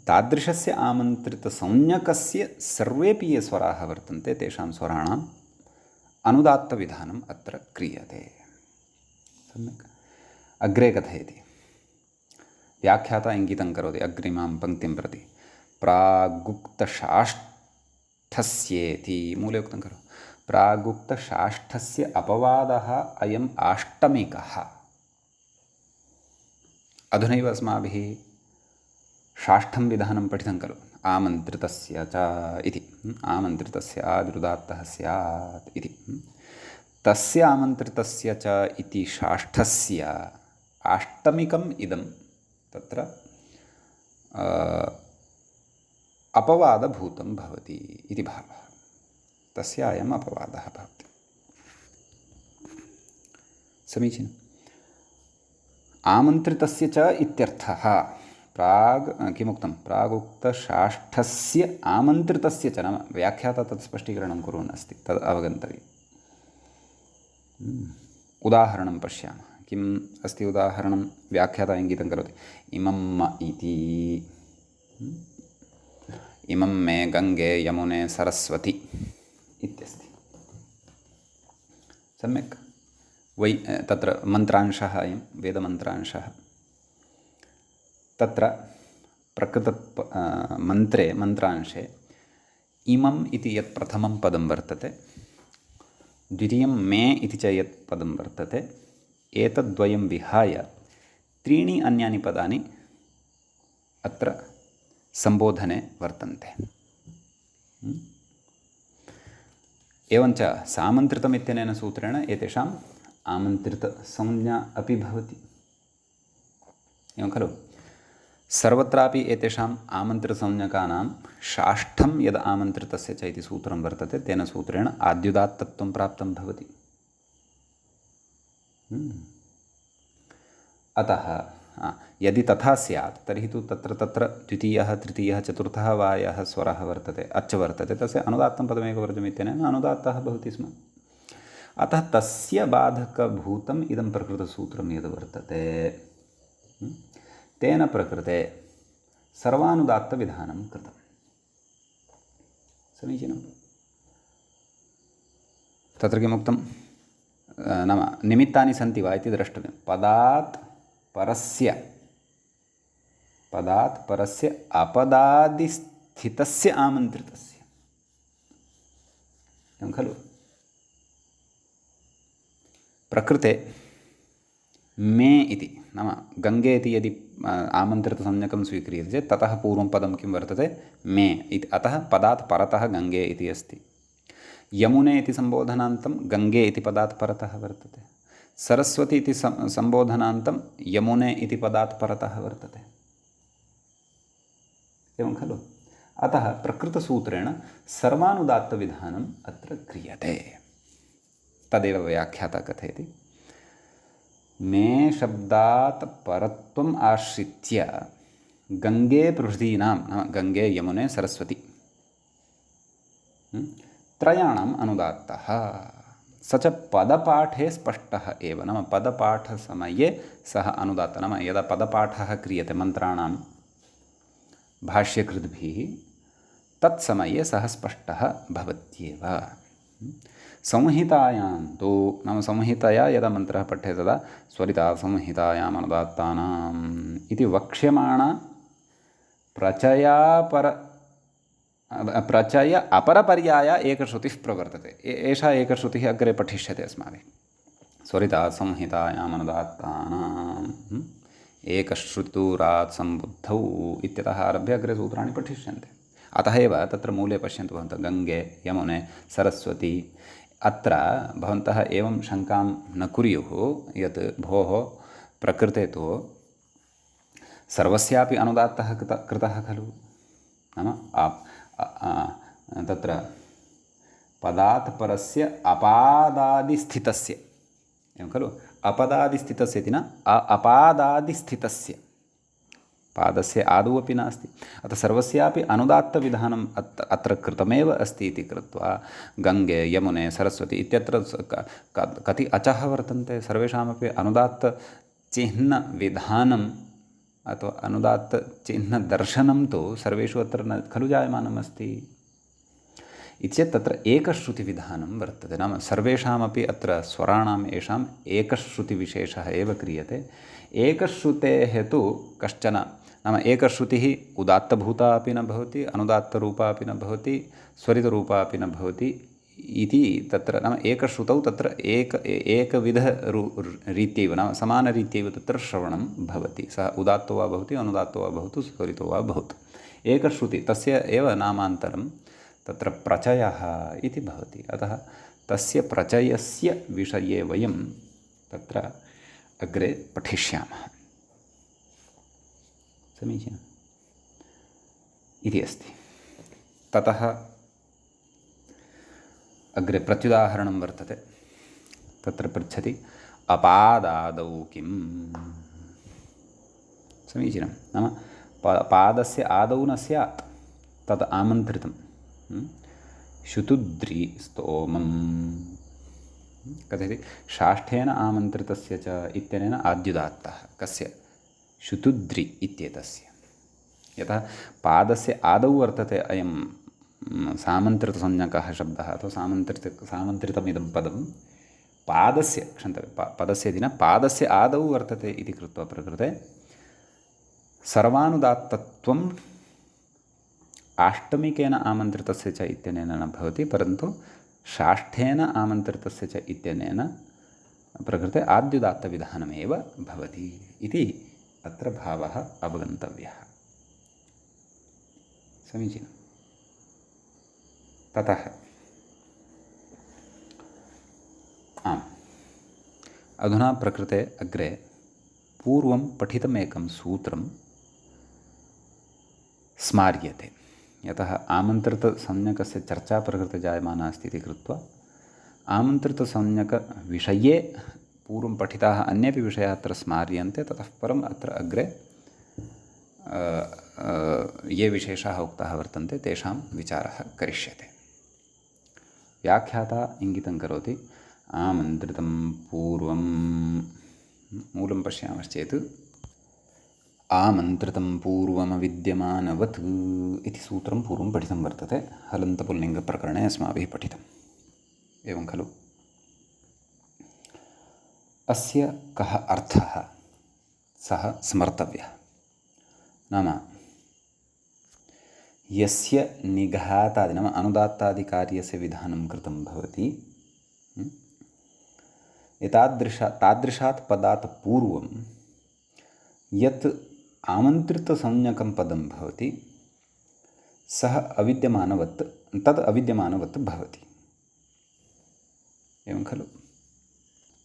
तादृशस्य आमन्त्रितसंज्ञकस्य सर्वेपि ये स्वराः वर्तन्ते तेषां स्वराणाम् अनुदात्तविधानम् अत्र क्रियते। सम्यक्। अग्रे कथयति, व्याख्याता इङ्गितं करोति अग्रिमां पङ्क्तिं प्रति। प्रागुक्तषाष्ठस्येति मूले उक्तं खलु। प्रागुक्तषाष्ठस्य अपवादः अयम् आष्टमिकः। अधुनैव अस्माभिः षाष्ठं विधानं पठितं खलु, आमन्त्रितस्य च इति। आमन्त्रितस्य आदिरुदात्तः स्यात् इति। तस्य आमन्त्रितस्य च इति षाष्ठस्य आष्टमिकम् इदं तत्र अपवादभूतं भवति इति भावः। तस्य अयम् अपवादः भवति। समीचीनम्। आमन्त्रितस्य च इत्यर्थः किमुक्तं, प्रागुक्तषाष्ठस्य आमन्त्रितस्य च, नाम व्याख्याता तत् स्पष्टीकरणं कुर्वन् अस्ति, तद् अवगन्तव्यम्। उदाहरणं पश्यामः। किम् अस्ति उदाहरणं? व्याख्याता इङ्गितं करोति। इमं इति, इमं मे गङ्गे यमुने सरस्वती इत्यस्ति। सम्यक्। तत्र मन्त्रांशः अयं वेदमन्त्रांशः। तत्र मन्त्रांशे इमम् इति यत् प्रथमं पदं वर्तते, द्वितीयं मे इति च यत् पदं वर्तते, एतद्द्वयं विहाय त्रीणि अन्यानि पदानि अत्र सम्बोधने वर्तन्ते। एवञ्च सामन्त्रितमित्यनेन सूत्रेण एतेषाम् आमन्त्रितसंज्ञा अपि भवति। एवं खलु। सर्वत्रापि एतेषाम् आमन्त्रितसंज्ञकानां षाष्ठं यद् आमन्त्रितस्य च इति सूत्रं वर्तते, तेन सूत्रेण आद्युदात्तत्वं प्राप्तं भवति। अतः यदि तथा स्यात् तर्हि तु तत्र द्वितीयः तृतीयः चतुर्थः वा यः स्वरः वर्तते, अच् वर्तते, तस्य अनुदात्तं पदमेव वर्जमित्यनेन अनुदात्तः भवति स्म। अतः तस्य बाधकभूतम् इदं प्रकृतसूत्रं यद् वर्तते, तेन प्रकृते सर्वानुदात्तविधानं कृतं। समीचीनं। तत्र किमुक्तं, नाम निमित्तानि सन्ति वा इति द्रष्टव्यं। पदात् परस्य अपदादिस्थितस्य आमन्त्रितस्य, एवं खलु। प्रकृते मे इति, नाम गङ्गे इति यदि आमन्त्रितसंज्ञकं स्वीक्रियते चेत् ततः पूर्वं पदं किं वर्तते, मे इति। अतः पदात् परतः गङ्गे इति अस्ति। यमुने इति सम्बोधनान्तं गङ्गे इति पदात् परतः वर्तते। सरस्वती इति सम्बोधनान्तं यमुने इति पदात् परतः वर्तते। एवं खलु। अतः प्रकृतसूत्रेण सर्वानुदात्तविधानम् अत्र क्रियते। तदेव व्याख्याता कथयति। मे शब्दात् परत्वम् आश्रित्य गङ्गे प्रभृतीनां, नाम गङ्गे यमुने सरस्वती, त्रयाणाम् अनुदात्तः स च पदपाठे स्पष्टः एव। नाम पदपाठसमये सः अनुदात्तः, नाम यदा पदपाठः क्रियते मन्त्राणां, भाष्यकृद्भिः तत्समये सः स्पष्टः भवत्येव। संहितायां तु नाम संहितया यदा मन्त्रः पठ्यते तदा स्वरिता संहितायाम् अनुदात्तानाम् इति वक्ष्यमाणा प्रचय अपरपर्याया एकश्रुतिः प्रवर्तते। एषा एकश्रुतिः अग्रे पठिष्यते अस्माभिः। स्वरिता संहितायाम् अनुदात्तानाम् एकश्रुतूरात् सम्बुद्धौ इत्यतः आरभ्य अग्रे सूत्राणि पठिष्यन्ते। अतः एव तत्र मूले पश्यन्तु भवन्तः गङ्गे यमुने सरस्वती। अत्र भवन्तः एवं शङ्कां न कुर्युः यत् भोः प्रकृते तु सर्वस्यापि अनुदात्तः कृतः खलु। नाम तत्र पदात् परस्य अपादादिस्थितस्य एवं खलु। अपदादिस्थितस्य इति न अपादादिस्थितस्य पादस्य आदौ अपि नास्ति। अतः सर्वस्यापि अनुदात्तविधानम् अत्र कृतमेव अस्ति इति कृत्वा गङ्गे यमुने सरस्वती इत्यत्र कति अचः वर्तन्ते। सर्वेषामपि अनुदात्तचिह्नविधानम् अथवा अनुदात्तचिह्नदर्शनं तु सर्वेषु अत्र न खलु जायमानम् अस्ति। इत्येतत् तत्र एकश्रुतिविधानं वर्तते। नाम सर्वेषामपि अत्र स्वराणाम् येषाम् एकश्रुतिविशेषः एव क्रियते। एकश्रुतेः तु कश्चन नाम एकश्रुतिः उदात्तभूता अपि न भवति, अनुदात्तरूपा अपि न भवति, स्वरितरूपा अपि न भवति इति तत्र नाम एकश्रुतौ तत्र एकविधरीत्यैव नाम समानरीत्यैव तत्र श्रवणं भवति। सः उदात्तो वा भवति, अनुदात्तो वा भवतु, स्वरितो वा भवतु। एकश्रुति तस्य एव नामान्तरं तत्र प्रचयः इति भवति। अतः तस्य प्रचयस्य विषये वयं तत्र अग्रे पठिष्यामः। समीचीनम् इति अस्ति। ततः अग्रे प्रत्युदाहरणं वर्तते। तत्र पृच्छति अपादादौ किम्। समीचीनं। नाम पादस्य आदौ न स्यात् तत् आमन्त्रितं। शुतुद्रि स्तोमम् कथयति षाष्ठेन आमन्त्रितस्य च इत्यनेन आद्युदात्तः कस्य शुतुद्रि इत्येतस्य। यतः पादस्य आदौ वर्तते अयं सामन्त्रितसंज्ञकः शब्दः अथवा सामन्त्रितमिदं पदं पादस्य पदस्य इति न पादस्य आदौ वर्तते इति कृत्वा प्रकृते सर्वानुदात्तत्वं आष्टमिकेन आमन्त्रितस्य च इत्यनेन न भवति, परन्तु षाष्ठेन आमन्त्रितस्य च इत्यनेन प्रकृते आद्युदात्तविधानमेव भवति इति अत्र भावः अवगन्तव्यः। समीचीनं। ततः अधुना प्रकृते अग्रे पूर्वं पठितमेकं सूत्रं स्मार्यते। यतः आमन्त्रितसंज्ञकस्य चर्चा प्रकृते जायमाना अस्ति इति कृत्वा आमन्त्रितसंज्ञकविषये पूर्वं पठिताः अन्येपि विषयाः अत्र स्मार्यन्ते। ततः परम् अत्र अग्रे ये विशेषाः उक्ताः वर्तन्ते तेषां विचारः करिष्यते। व्याख्याता इङ्गितं करोति आमन्त्रितं पूर्वं मूलं पश्यामश्चेत् आमन्त्रितं पूर्वमविद्यमानवत् इति सूत्रं पूर्वं पठितं वर्तते। हलन्तपुल्लिङ्गप्रकरणे अस्माभिः पठितम् एवं खलु। अस्य कः अर्थः सः स्मर्तव्यः। नाम यस्य निघातादि नाम अनुदात्तादिकार्यस्य विधानं कृतं भवति तादृशात् पदात् पूर्वं यत् आमन्त्रितसंज्ञकं पदं भवति सः अविद्यमानवत् तद् अविद्यमानवत् भवति। एवं खलु।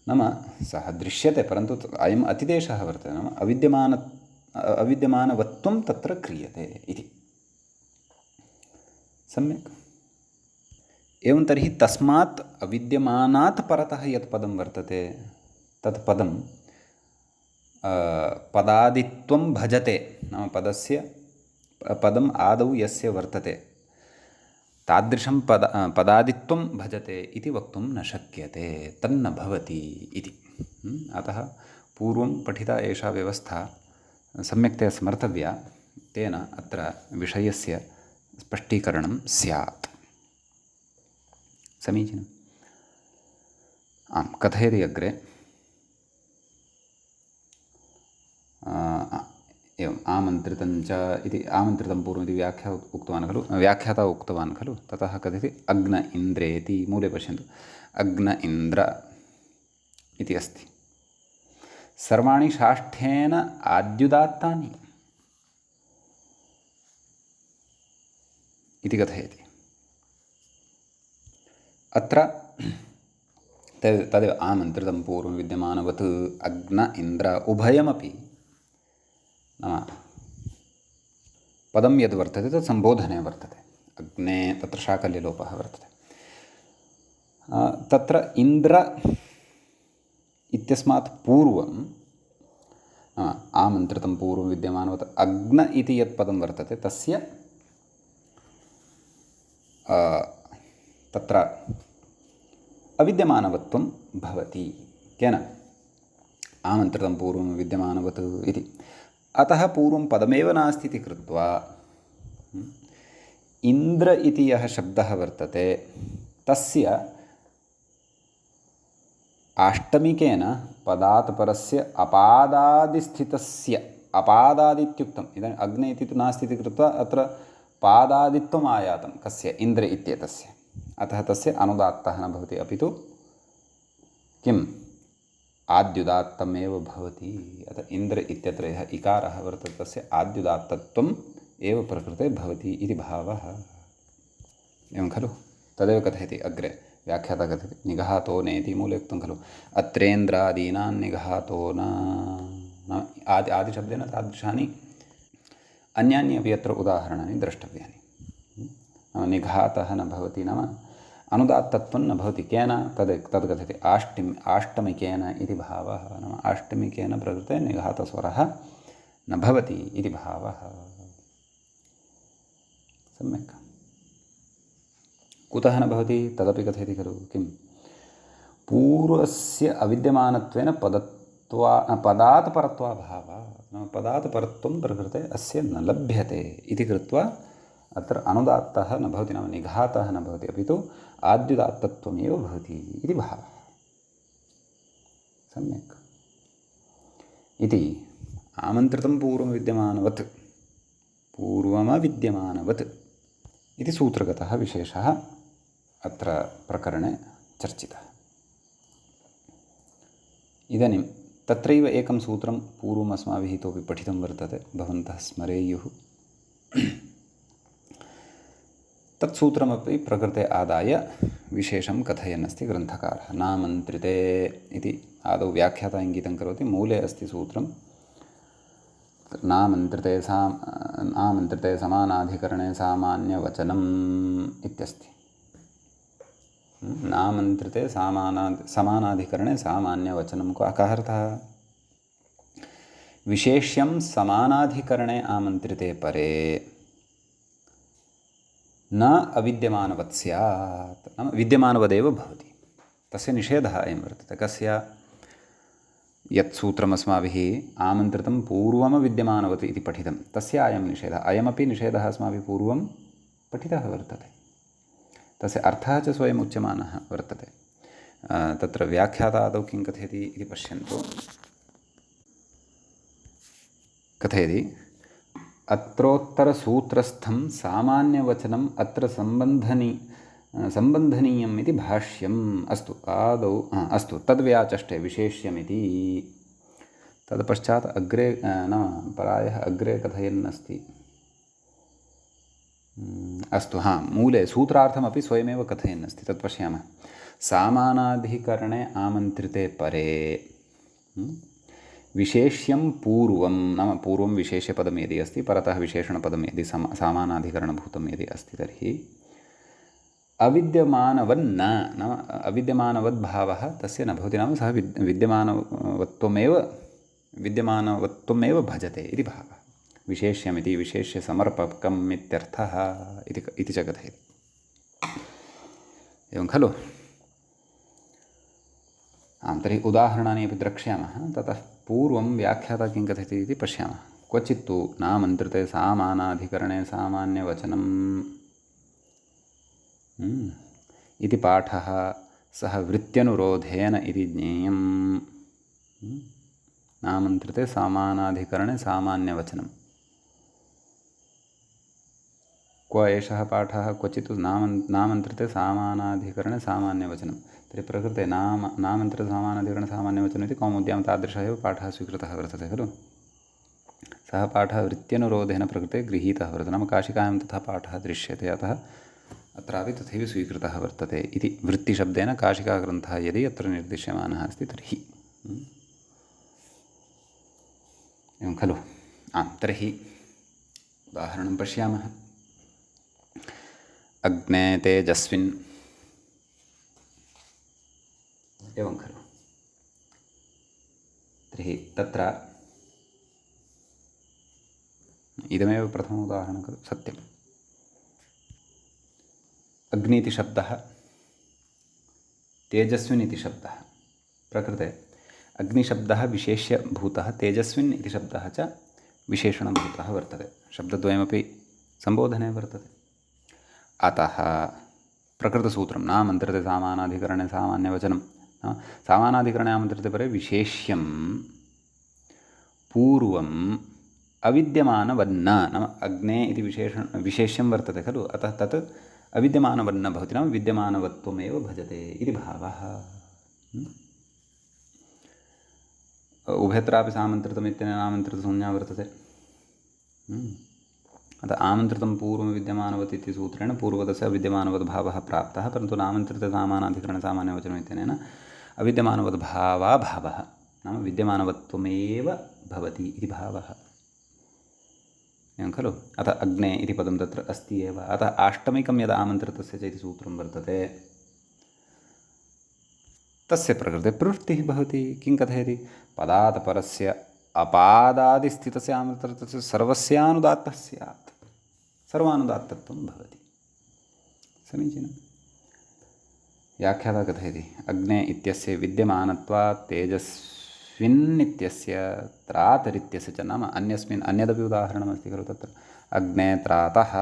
नाम सः दृश्यते परन्तु अयम् अतिदेशः वर्तते। नाम अविद्यमानवत्वं तत्र क्रियते इति। सम्यक्। एवं तर्हि तस्मात् अविद्यमानात् परतः यत् पदं वर्तते तत् पदं पदादित्वं भजते। नाम पदम् आदौ यस्य वर्तते तादृशं पदादित्वं भजते इति वक्तुं न शक्यते, तन्न भवति इति। अतः पूर्वं पठिता एषा व्यवस्था सम्यक्तया स्मर्तव्या। तेन अत्र विषयस्य स्पष्टीकरणं स्यात्। समीचीनम्। आं कथयति अग्रे। एवम् आमन्त्रितं च इति आमन्त्रितं पूर्वमिति व्याख्याता उक्तवान् खलु। ततः कथयति अग्न इन्द्रेति। मूले पश्यन्तु, अग्न इन्द्र इति अस्ति। सर्वाणि षाष्ठ्येन आद्युदात्तानि इति कथयति। अत्र तदेव आमन्त्रितं पूर्वं विद्यमानवत् अग्न इन्द्र उभयमपि नाम पदं यद् वर्तते तत् सम्बोधने वर्तते। अग्ने तत्र शाकल्यलोपः वर्तते। तत्र इन्द्र इत्यस्मात् पूर्वं आमन्त्रितं पूर्वं विद्यमानवत् अग्न इति यत् पदं वर्तते तस्य तत्र अविद्यमानवत्वं भवति। केन? आमन्त्रितं पूर्वं विद्यमानवत् इति। अतः पूर्वं पदमेव नास्ति इति कृत्वा इन्द्र इति यः शब्दः वर्तते तस्य आष्टमिकेन पदात् परस्य अपादादिस्थितस्य, अपादादित्युक्तम्, इदानीम् अग्ने इति तु नास्ति इति कृत्वा अत्र पादादित्वम् आयातं कस्य? इन्द्र इत्येतस्य। अतः तस्य अनुदात्तः न भवति, अपि तु किम्? आद्युदात्तमेव भवति। अतः इन्द्र इत्यत्र यः इकारः वर्तते तस्य आद्युदात्तत्वम् एव प्रकृते भवति इति भावः। एवं खलु? तदेव कथयति अग्रे व्याख्याता कथयति निघातो नेति मूले उक्तं खलु। अत्रेन्द्रादीनां निघातो न आदिशब्देन तादृशानि अन्यान्यपि अपि अत्र उदाहरणानि द्रष्टव्यानि। निघातः न भवति नाम अनुदात्तत्वं न भवति। केन? तद् कथयति आष्टमिकेन इति भावः। नाम आष्टमिकेन प्रकृते निघातस्वरः न भवति इति भावः। सम्यक्। कुतः न भवति तदपि कथयति खलु। किं? पूर्वस्य अविद्यमानत्वेन पदात् परत्वाभावः। नाम पदात् परत्वं प्रकृते अस्य न लभ्यते इति कृत्वा अत्र अनुदात्तः न भवति, नाम निघातः न भवति, अपि तु आद्युदात्तत्वमेव भवति इति भावः। सम्यक्। इति आमन्त्रितं पूर्वमविद्यमानवत् इति सूत्रगतः विशेषः अत्र प्रकरणे चर्चितः। इदानीं तत्रैव एकं सूत्रं पूर्वम् अस्माभिः इतोपि पठितं वर्तते, भवन्तः स्मरेयुः। तत्सूत्रमपि प्रकृते आदाय विशेषं कथयन्नस्ति ग्रन्थकारः। नामन्त्रिते इति आदौ व्याख्याता इङ्गितं करोति, मूले अस्ति सूत्रं। नामन्त्रिते समानाधिकरणे सामान्यवचनम् इत्यस्ति। नामन्त्रिते समानाधिकरणे सामान्यवचनं कः अर्थः? विशेष्यं समानाधिकरणे आमन्त्रिते परे न अविद्यमानवत् स्यात्, नाम विद्यमानवदेव भवति। तस्य निषेधः अयं वर्तते। कस्य? यत् सूत्रमस्माभिः आमन्त्रितं पूर्वमविद्यमानवत् इति पठितं तस्य अयं निषेधः। अयमपि निषेधः अस्माभिः पूर्वं पठितः वर्तते। तस्य अर्थः च स्वयम् उच्यमानः वर्तते। तत्र व्याख्यातादौ किं कथयति इति पश्यन्तु। कथयति अत्रोत्तरसूत्रस्थं सामान्यवचनम् अत्र सम्बन्धनीयम् इति भाष्यम्। अस्तु आदौ अस्तु तद्व्याचष्टे विशेष्यमिति। तत्पश्चात् अग्रे न प्रायः अग्रे कथयन्नस्ति। अस्तु मूले सूत्रार्थमपि स्वयमेव कथयन्नस्ति, तत् पश्यामः। सामानाधिकरणे आमन्त्रिते परे विशेष्यं पूर्वं, नाम पूर्वं विशेष्यपदं यदि अस्ति, परतः विशेषणपदं यदि सामानाधिकरणभूतं यदि अस्ति, तर्हि अविद्यमानवन्न नाम अविद्यमानवद्भावः तस्य न भवति। नाम सः विद्यमानवत्वमेव भजते इति भावः। विशेष्यमिति विशेष्यसमर्पकम् इत्यर्थः इति च कथयति। एवं खलु? तर्हि उदाहरणानि अपि द्रक्ष्यामः। ततः पूर्वं व्याख्याता किं कथयति इति पश्यामः। क्वचित्तु नामन्त्रिते सामानाधिकरणे सामान्यवचनम् इति पाठः सः वृत्त्यनुरोधेन इति ज्ञेयम्। नामन्त्रिते सामानाधिकरणे सामान्यवचनम्। क्व एषः पाठः? क्वचित् नामन्त्रिते सामानाधिकरणे सामान्यवचनं। तर्हि प्रकृते नामन्त्रिते सामानाधिकरणे सामान्यवचनम् इति कौमुद्यां तादृशः एव पाठः स्वीकृतः वर्तते खलु। सः पाठः वृत्त्यनुरोधेन प्रकृते गृहीतः वर्तते, नाम काशिकायां तथा पाठः दृश्यते, अतः अत्रापि तथैव स्वीकृतः वर्तते इति वृत्तिशब्देन काशिकाग्रन्थः यदि अत्र निर्दिश्यमानः अस्ति तर्हि एवं खलु। तर्हि उदाहरणं पश्यामः। अग्ने तेजस्विन् एवं खलु। तर्हि तत्र इदमेव प्रथमम् उदाहरणं खलु, सत्यम्। अग्नि इति शब्दः, तेजस्विन् इति शब्दः। प्रकृते अग्निशब्दः विशेष्यभूतः, तेजस्विन् इति शब्दः च विशेषणभूतः वर्तते। शब्दद्वयमपि सम्बोधने वर्तते। अतः प्रकृतसूत्रं नामन्त्रिते सामानाधिकरणे सामान्यवचनं, सामानाधिकरणे आमन्त्रिते परे विशेष्यं पूर्वम् अविद्यमानवन्न, नाम अग्ने इति विशेष्यं वर्तते खलु, अतः तत् अविद्यमानवन्न भवति, नाम विद्यमानवत्वमेव भजते इति भावः। उभयत्रापि सामन्त्रितम् इत्यनेन आमन्त्रितसंज्ञा वर्तते। अतः आमन्त्रितं पूर्वं विद्यमानवत् इति सूत्रेण पूर्वतस्य अविद्यमानवद्भावः प्राप्तः, परन्तु नामन्त्रिते सामानाधिकरणे सामान्यवचनम् इत्यनेन अविद्यमानवद्भावाभावः, नाम विद्यमानवत्वमेव भवति इति भावः। एवं खलु। अतः अग्ने इति पदं तत्र अस्ति एव। अतः आष्टमिकं यदा आमन्त्रितस्य च इति सूत्रं वर्तते, तस्य प्रकृते प्रवृत्तिः भवति। किं कथयति? पदात् परस्य अपादादिस्थितस्य आमन्त्रितस्य सर्वस्यानुदात्तः स्यात्, सर्वानुदात्तत्वं भवति। समीचीनम्। व्याख्याता कथयति अग्ने इत्यस्य विद्यमानत्वात् तेजस्विन् इत्यस्य त्रातरित्यस्य च, नाम अन्यस्मिन् अन्यदपि उदाहरणमस्ति खलु तत्र अग्ने त्रातः,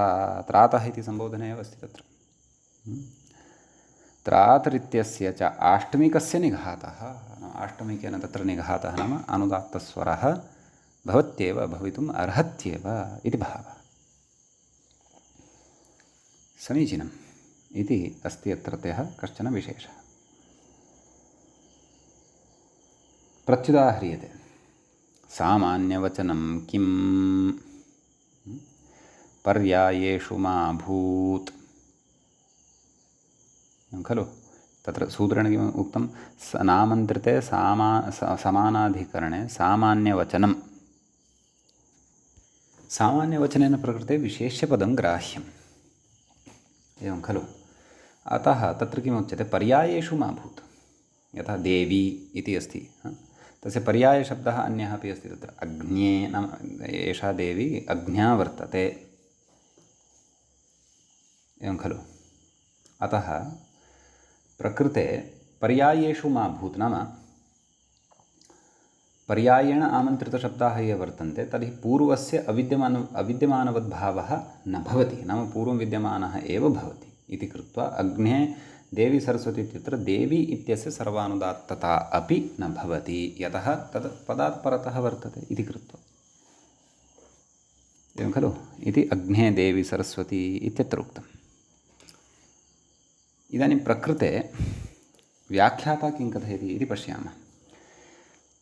त्रातः इति सम्बोधने एव अस्ति तत्र। त्रातरित्यस्य च आष्टमिकस्य निघातः, आष्टमिकेन तत्र निघातः नाम अनुदात्तस्वरः भवत्येव, भवितुम् अर्हत्येव इति भावः। समीचीनम् इति अस्ति अत्रत्यः कश्चन विशेषः। प्रत्युदाह्रियते सामान्यवचनं किम्? पर्यायेषु मा भूत् खलु। तत्र सूत्रेण किम् उक्तं? नामन्त्रिते समानाधिकरणे सामान्यवचनं। सामान्यवचनेन प्रकृते विशेष्यपदं ग्राह्यम्, एवं खलु। अतः तत्र किमुच्यते? पर्यायेषु मा भूत्। यथा देवी इति अस्ति, तस्य पर्यायशब्दः अन्यः अपि अस्ति तत्र अग्न्ये, नाम एषा देवी अग्न्या वर्तते, एवं खलु। अतः प्रकृते पर्यायेषु मा भूत्, नाम पर्यायेण आमन्त्रितशब्दाः ये वर्तन्ते तर्हि पूर्वस्य अविद्यमानवद्भावः न भवति, नाम पूर्वं विद्यमानः एव भवति इति कृत्वा अग्ने देवी सरस्वती इत्यत्र देवी इत्यस्य सर्वानुदात्तता अपि न भवति, यतः तद् पदात् परतः वर्तते इति कृत्वा, एवं खलु। इति अग्ने देवी सरस्वती इत्यत्र उक्तम्। इदानीं प्रकृते व्याख्याता किं कथयति इति पश्यामः।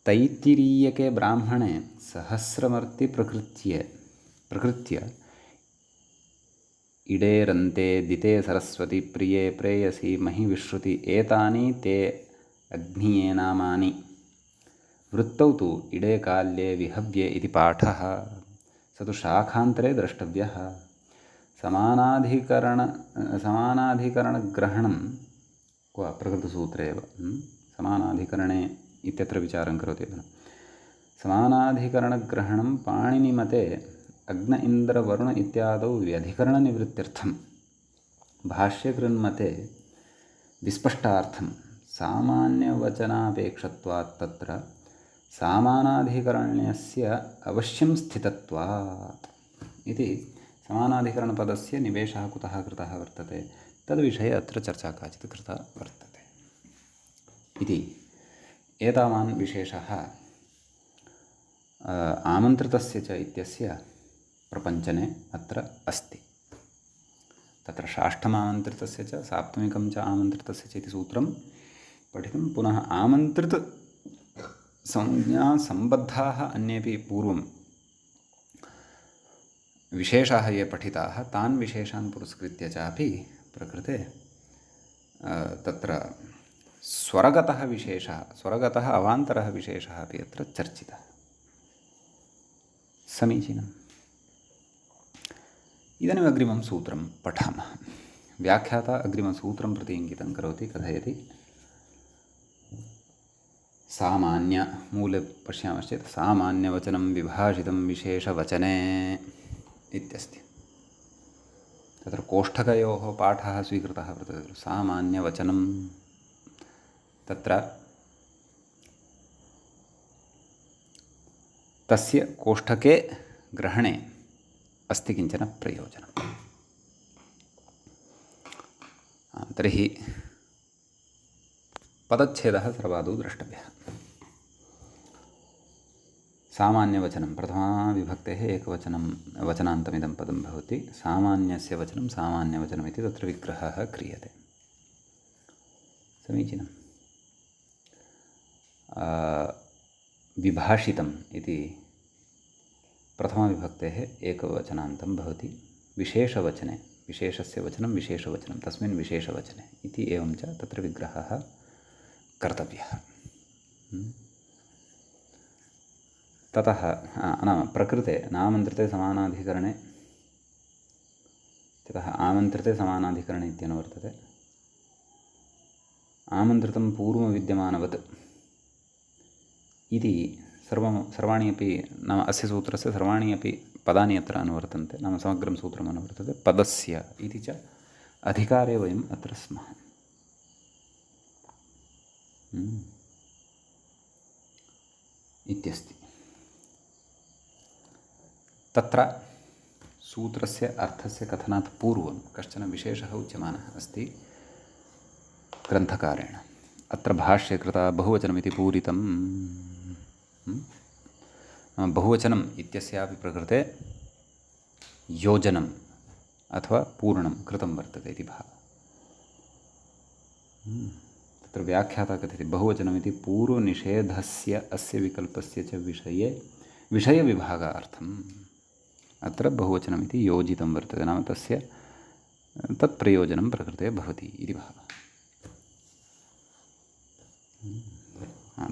तैत्तिरीयके ब्राह्मणे सहस्रमर्ति प्रकृत्य इडेरन्ते दिते सरस्वती प्रिये प्रेयसी महि विश्रुति एतानि ते अग्निये नामानि। वृत्तौ तु इडे काल्ये विहव्ये इति पाठः स तु शाखान्तरे द्रष्टव्यः। समानाधिकरणग्रहणं क्व प्रकृतसूत्रे एव समानाधिकरणे इत्यत्र विचारं करोति अधुना। समानाधिकरणग्रहणं पाणिनिमते अग्न इन्द्र वरुण इत्यादौ व्यधिकरणनिवृत्त्यर्थं, भाष्यकृन्मते विस्पष्टार्थं सामान्यवचनापेक्षत्वात् तत्र सामानाधिकरण्यस्य अवश्यं स्थितत्वात् इति समानाधिकरणपदस्य निवेशः कुतः कृतः वर्तते तद्विषये अत्र चर्चा काचित् कृता वर्तते इति एतावान् विशेषः आमन्त्रितस्य च इत्यस्य प्रपञ्चने अत्र अस्ति। तत्र षाष्ठमामन्त्रितस्य च साप्तमिकं च आमन्त्रितस्य च इति सूत्रं पठितं। पुनः आमन्त्रित संज्ञासम्बद्धाः अन्येपि पूर्वं विशेषाः ये पठिताः तान् विशेषान् पुरस्कृत्य चापि प्रकृते तत्र स्वरगतः विशेषः, स्वरगतः अवान्तरः विशेषः अपि अत्र चर्चितः। समीचीनम्। इदानीम् अग्रिमं सूत्रं पठामः। व्याख्याता अग्रिमसूत्रं प्रति इङ्गितं करोति, कथयति सामान्यमूले पश्यामश्चेत् सामान्यवचनं विभाषितं विशेषवचने इत्यस्ति। तत्र कोष्ठकयोः पाठः स्वीकृतः वर्तते। सामान्यवचनं तत्र तस्य कोष्ठके ग्रहणे अस्ति किञ्चन प्रयोजनं। तर्हि पदच्छेदः सर्वादौ द्रष्टव्यः। सामान्यवचनं प्रथमाविभक्तेः एकवचनं वचनान्तमिदं पदं भवति। सामान्यस्य वचनं सामान्यवचनमिति तत्र विग्रहः क्रियते। समीचीनं। विभाषितम् इति प्रथमाविभक्तेः एकवचनान्तं भवति। विशेषवचने विशेषस्य वचनं विशेषवचनं तस्मिन् विशेषवचने इति एवं च तत्र विग्रहः कर्तव्यः। ततः नाम प्रकृते नामन्त्रिते समानाधिकरणे ततः आमन्त्रिते समानाधिकरणे इत्यनुवर्तते। आमन्त्रितं पूर्वविद्यमानवत् इति सर्वाणि अपि नाम अस्य सूत्रस्य सर्वाणि अपि पदानि अत्र अनुवर्तन्ते। नाम समग्रं सूत्रम् अनुवर्तते। पदस्य इति च अधिकारे वयम् अत्र स्मः। इत्यस्ति। तत्र सूत्रस्य अर्थस्य कथनात् पूर्वं कश्चन विशेषः उच्यमानः अस्ति ग्रन्थकारेण। अत्र भाष्यकृता बहुवचनमिति पूरितं। बहुवचनम् इत्यस्यापि प्रकृते योजनम् अथवा पूर्णं कृतं वर्तते इति भावः। तत्र व्याख्याता कथयति बहुवचनमिति पूर्वनिषेधस्य अस्य विकल्पस्य च विषयविभागार्थम् अत्र बहुवचनमिति योजितं वर्तते। नाम तस्य तत्प्रयोजनं प्रकृते भवति इति भावः।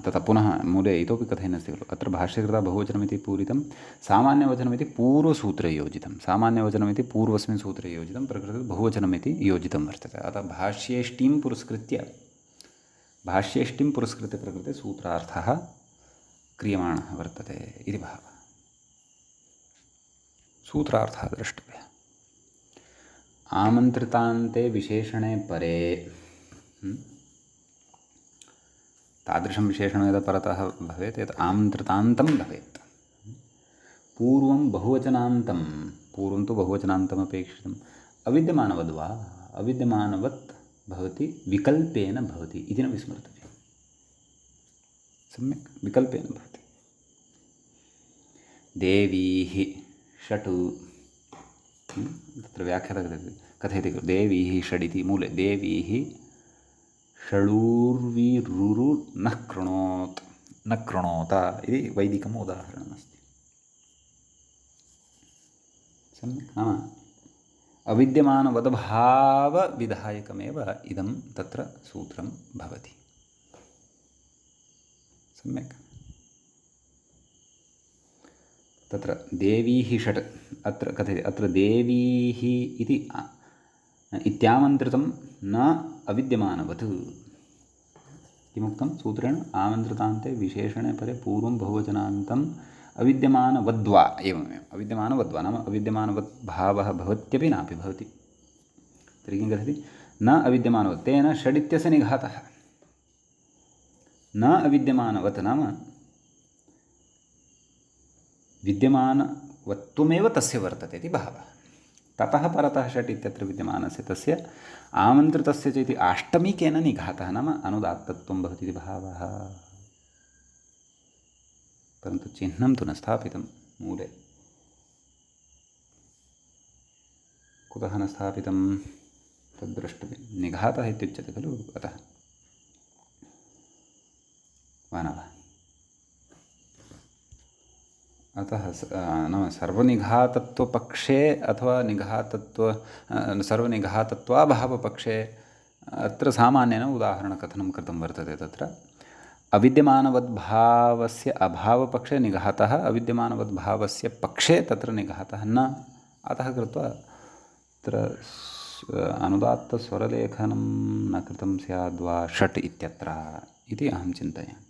तथा पुनः मूले इतोपि कथयन्नस्ति खलु। अत्र भाष्यकृता बहुवचनमिति पूरितं सामान्यवचनमिति पूर्वसूत्रे योजितं। सामान्यवचनमिति पूर्वस्मिन् सूत्रे योजितं प्रकृते बहुवचनमिति योजितं वर्तते। अतः भाष्येष्टिं पुरस्कृत्य प्रकृते सूत्रार्थः क्रियमाणः वर्तते इति भावः। सूत्रार्थः द्रष्टव्यः। आमन्त्रितान्ते विशेषणे परे तादृशं विशेषणं यदा परतः भवेत् यत् आमन्त्रितान्तं भवेत्। पूर्वं बहुवचनान्तं पूर्वं तु बहुवचनान्तम् अपेक्षितम्। अविद्यमानवद्वा अविद्यमानवत् भवति विकल्पेन भवति इति न विस्मर्तव्यं। सम्यक् विकल्पेन भवति। देवीः षट् तत्र व्याख्याता कथयति खलु देवीः षड् इति मूले देवीः षडूर्विरुरु न कृणोत इति वैदिकम् उदाहरणमस्ति। सम्यक् नाम अविद्यमानवद्भावविधायकमेव इदं तत्र सूत्रं भवति। सम्यक्। तत्र देवीः षट् अत्र कथयति अत्र देवीः इति इत्यामन्त्रितं न अविद्यमानवत् किमुक्तं सूत्रेण आमन्त्रितान्ते विशेषणे परे पूर्वं बहुवचनान्तम् अविद्यमानवद्वा एवमेव अविद्यमानवद्वा नाम अविद्यमानवद्भावः भवत्यपि नापि भवति। तर्हि किं कथयति न अविद्यमानवत् तेन षडित्यस्य निघातः। न अविद्यमानवत् नाम विद्यमानवत्वमेव तस्य वर्तते इति भावः। ततः परतः षट् इत्यत्र विद्यमानस्य तस्य आमन्त्रितस्य च इति आष्टमिकेन निघातः, नाम अनुदात्तत्वं भवति इति भावः। परन्तु चिह्नं तु न स्थापितं मूले। कुतः न स्थापितं तद्द्रष्टव्यं। निघातः इत्युच्यते खलु, अतः वा न वा? अतः नाम सर्वनिघातत्वपक्षे अथवा सर्वनिघातत्वाभावपक्षे अत्र सामान्येन उदाहरणकथनं कृतं वर्तते। तत्र अविद्यमानवद्भावस्य अभावपक्षे निघातः, अविद्यमानवद्भावस्य पक्षे तत्र निघातः न। अतः कृत्वा तत्र अनुदात्तस्वरलेखनं न कृतं स्याद्वा षट् इत्यत्र इति अहं चिन्तयामि।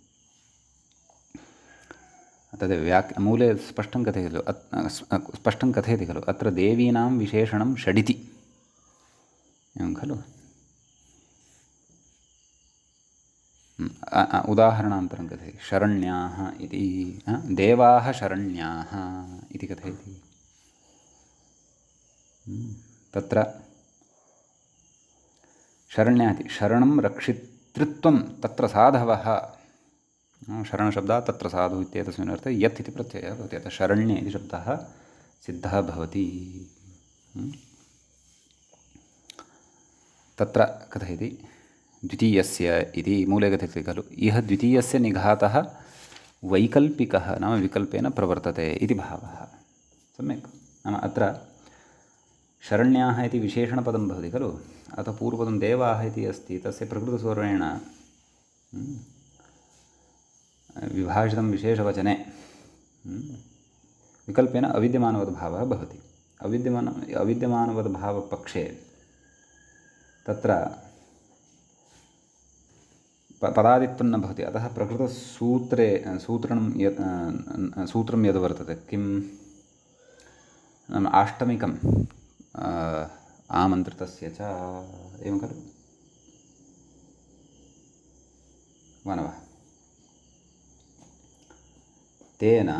तद् मूले स्पष्टं कथयति खलु अत्र देवीनां विशेषणं षडिति, एवं खलु। उदाहरणान्तरं कथयति शरण्याः इति, देवाः शरण्याः इति कथयति। तत्र शरण्याः इति शरणं रक्षितृत्वं तत्र साधवः, शरणशब्दात् तत्र साधु इत्येतस्मिन् अर्थे यत् इति प्रत्ययः भवति। अतः शरण्ये इति शब्दः सिद्धः भवति। तत्र कथयति द्वितीयस्य इति मूले कथयति खलु, इह द्वितीयस्य निघातः वैकल्पिकः, नाम विकल्पेन प्रवर्तते इति भावः। सम्यक्। नाम अत्र शरण्याः इति विशेषणपदं भवति खलु, अतः पूर्वपदं देवाः इति अस्ति, तस्य प्रकृतस्वरेण विभाषितं विशेषवचने विकल्पेन अविद्यमानवद्भावः भवति। अविद्यमानवद्भावपक्षे तत्र पदादित्वं न भवति। अतः प्रकृतसूत्रे सूत्रं यद् वर्तते किं नाम आष्टमिकम् आमन्त्रितस्य च, एवं खलु वा न वा? तेन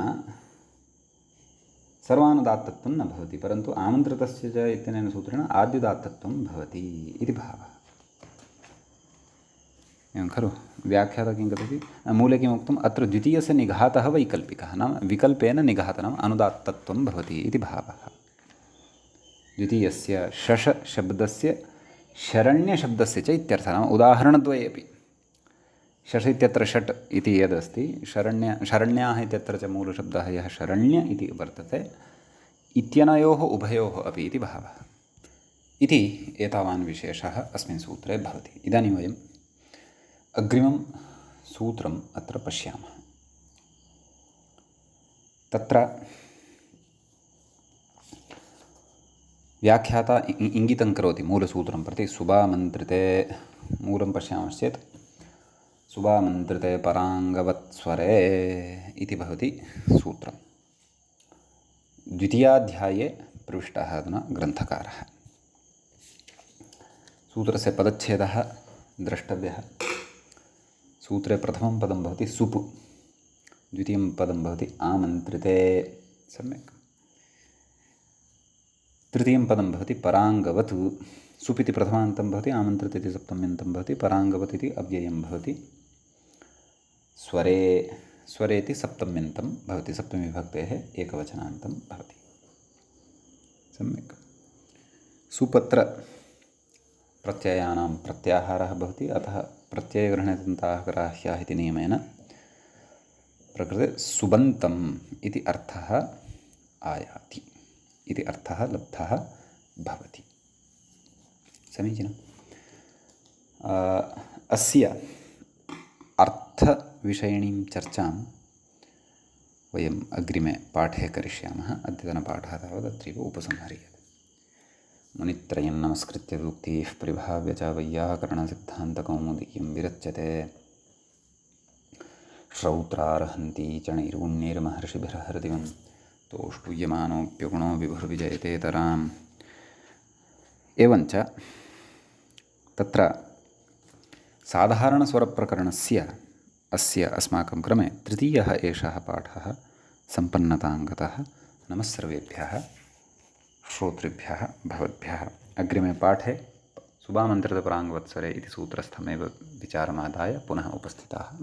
सर्वानुदात्तत्वं न भवति, परन्तु आमन्त्रितस्य च इत्यनेन सूत्रेण आद्युदात्तत्वं भवति इति भावः, एवं खलु। व्याख्याता किं कथयति, मूले किम् उक्तम्, अत्र द्वितीयस्य निघातः वैकल्पिकः, नाम विकल्पेन निघातः, नाम अनुदात्तत्वं भवति इति भावः। द्वितीयस्य शश शब्दस्य शरण्यशब्दस्य च इत्यर्थः, नाम उदाहरणद्वये अपि शश इत्यत्र षट् इति यदस्ति, शरण्याः इत्यत्र च मूलशब्दः यः शरण्य इति वर्तते, इत्यनयोः उभयोः अपि इति भावः इति एतावान् विशेषः अस्मिन् सूत्रे भवति। इदानीं वयम् अग्रिमं सूत्रम् अत्र पश्यामः। तत्र व्याख्याता इङ्गितं करोति मूलसूत्रं प्रति, सुबामन्त्रिते मूलं पश्यामश्चेत् सुबामन्त्रिते पराङ्गवत्स्वरे इति भवति सूत्रं। द्वितीयाध्याये प्रविष्टः अधुना ग्रन्थकारः। सूत्रस्य पदच्छेदः द्रष्टव्यः। सूत्रे प्रथमं पदं भवति सुप्, द्वितीयं पदं भवति आमन्त्रिते, सम्यक्। तृतीयं पदं भवति पराङ्गवत्। सुप् इति प्रथमान्तं भवति, आमन्त्रिते इति सप्तम्यन्तं भवति, पराङ्गवत् इति अव्ययं भवति। स्वरे इति सप्तम्यन्तं भवति, सप्तमीविभक्तेः एकवचनान्तं भवति, सम्यक्। सुपत्र प्रत्ययानां प्रत्याहारः भवति, अतः प्रत्ययग्रहणे दन्ताः इति नियमेन प्रकृते सुबन्तम् इति अर्थः आयाति, इति अर्थः लब्धः भवति। समीचीनम्। अस्य अर्थविषयिणीं चर्चां वयम् अग्रिमे पाठे करिष्यामः। अद्यतनपाठः तावत् अत्रैव उपसंह्रियते। मुनित्रयं नमस्कृत्य सूक्तिः परिभाव्य च वैयाकरणसिद्धान्तकौमुदीयं विरच्यते। श्रौत्रार्हन्ति च नैर्गुण्यैर्महर्षिभिर्हृदिवं तोष्टूयमानोऽप्यगुणो विभुर्विजयतेतराम्। एवञ्च तत्र साधारणस्वरप्रकरणस्य अस्य अस्माकं क्रमे तृतीयः एषः पाठः सम्पन्नताङ्गतः नमः सर्वेभ्यः श्रोतृभ्यः भवद्भ्यः। अग्रिमे पाठे सुबामन्त्रितपराङ्गवत्सरे इति सूत्रस्थमेव विचारमादाय पुनः उपस्थिताः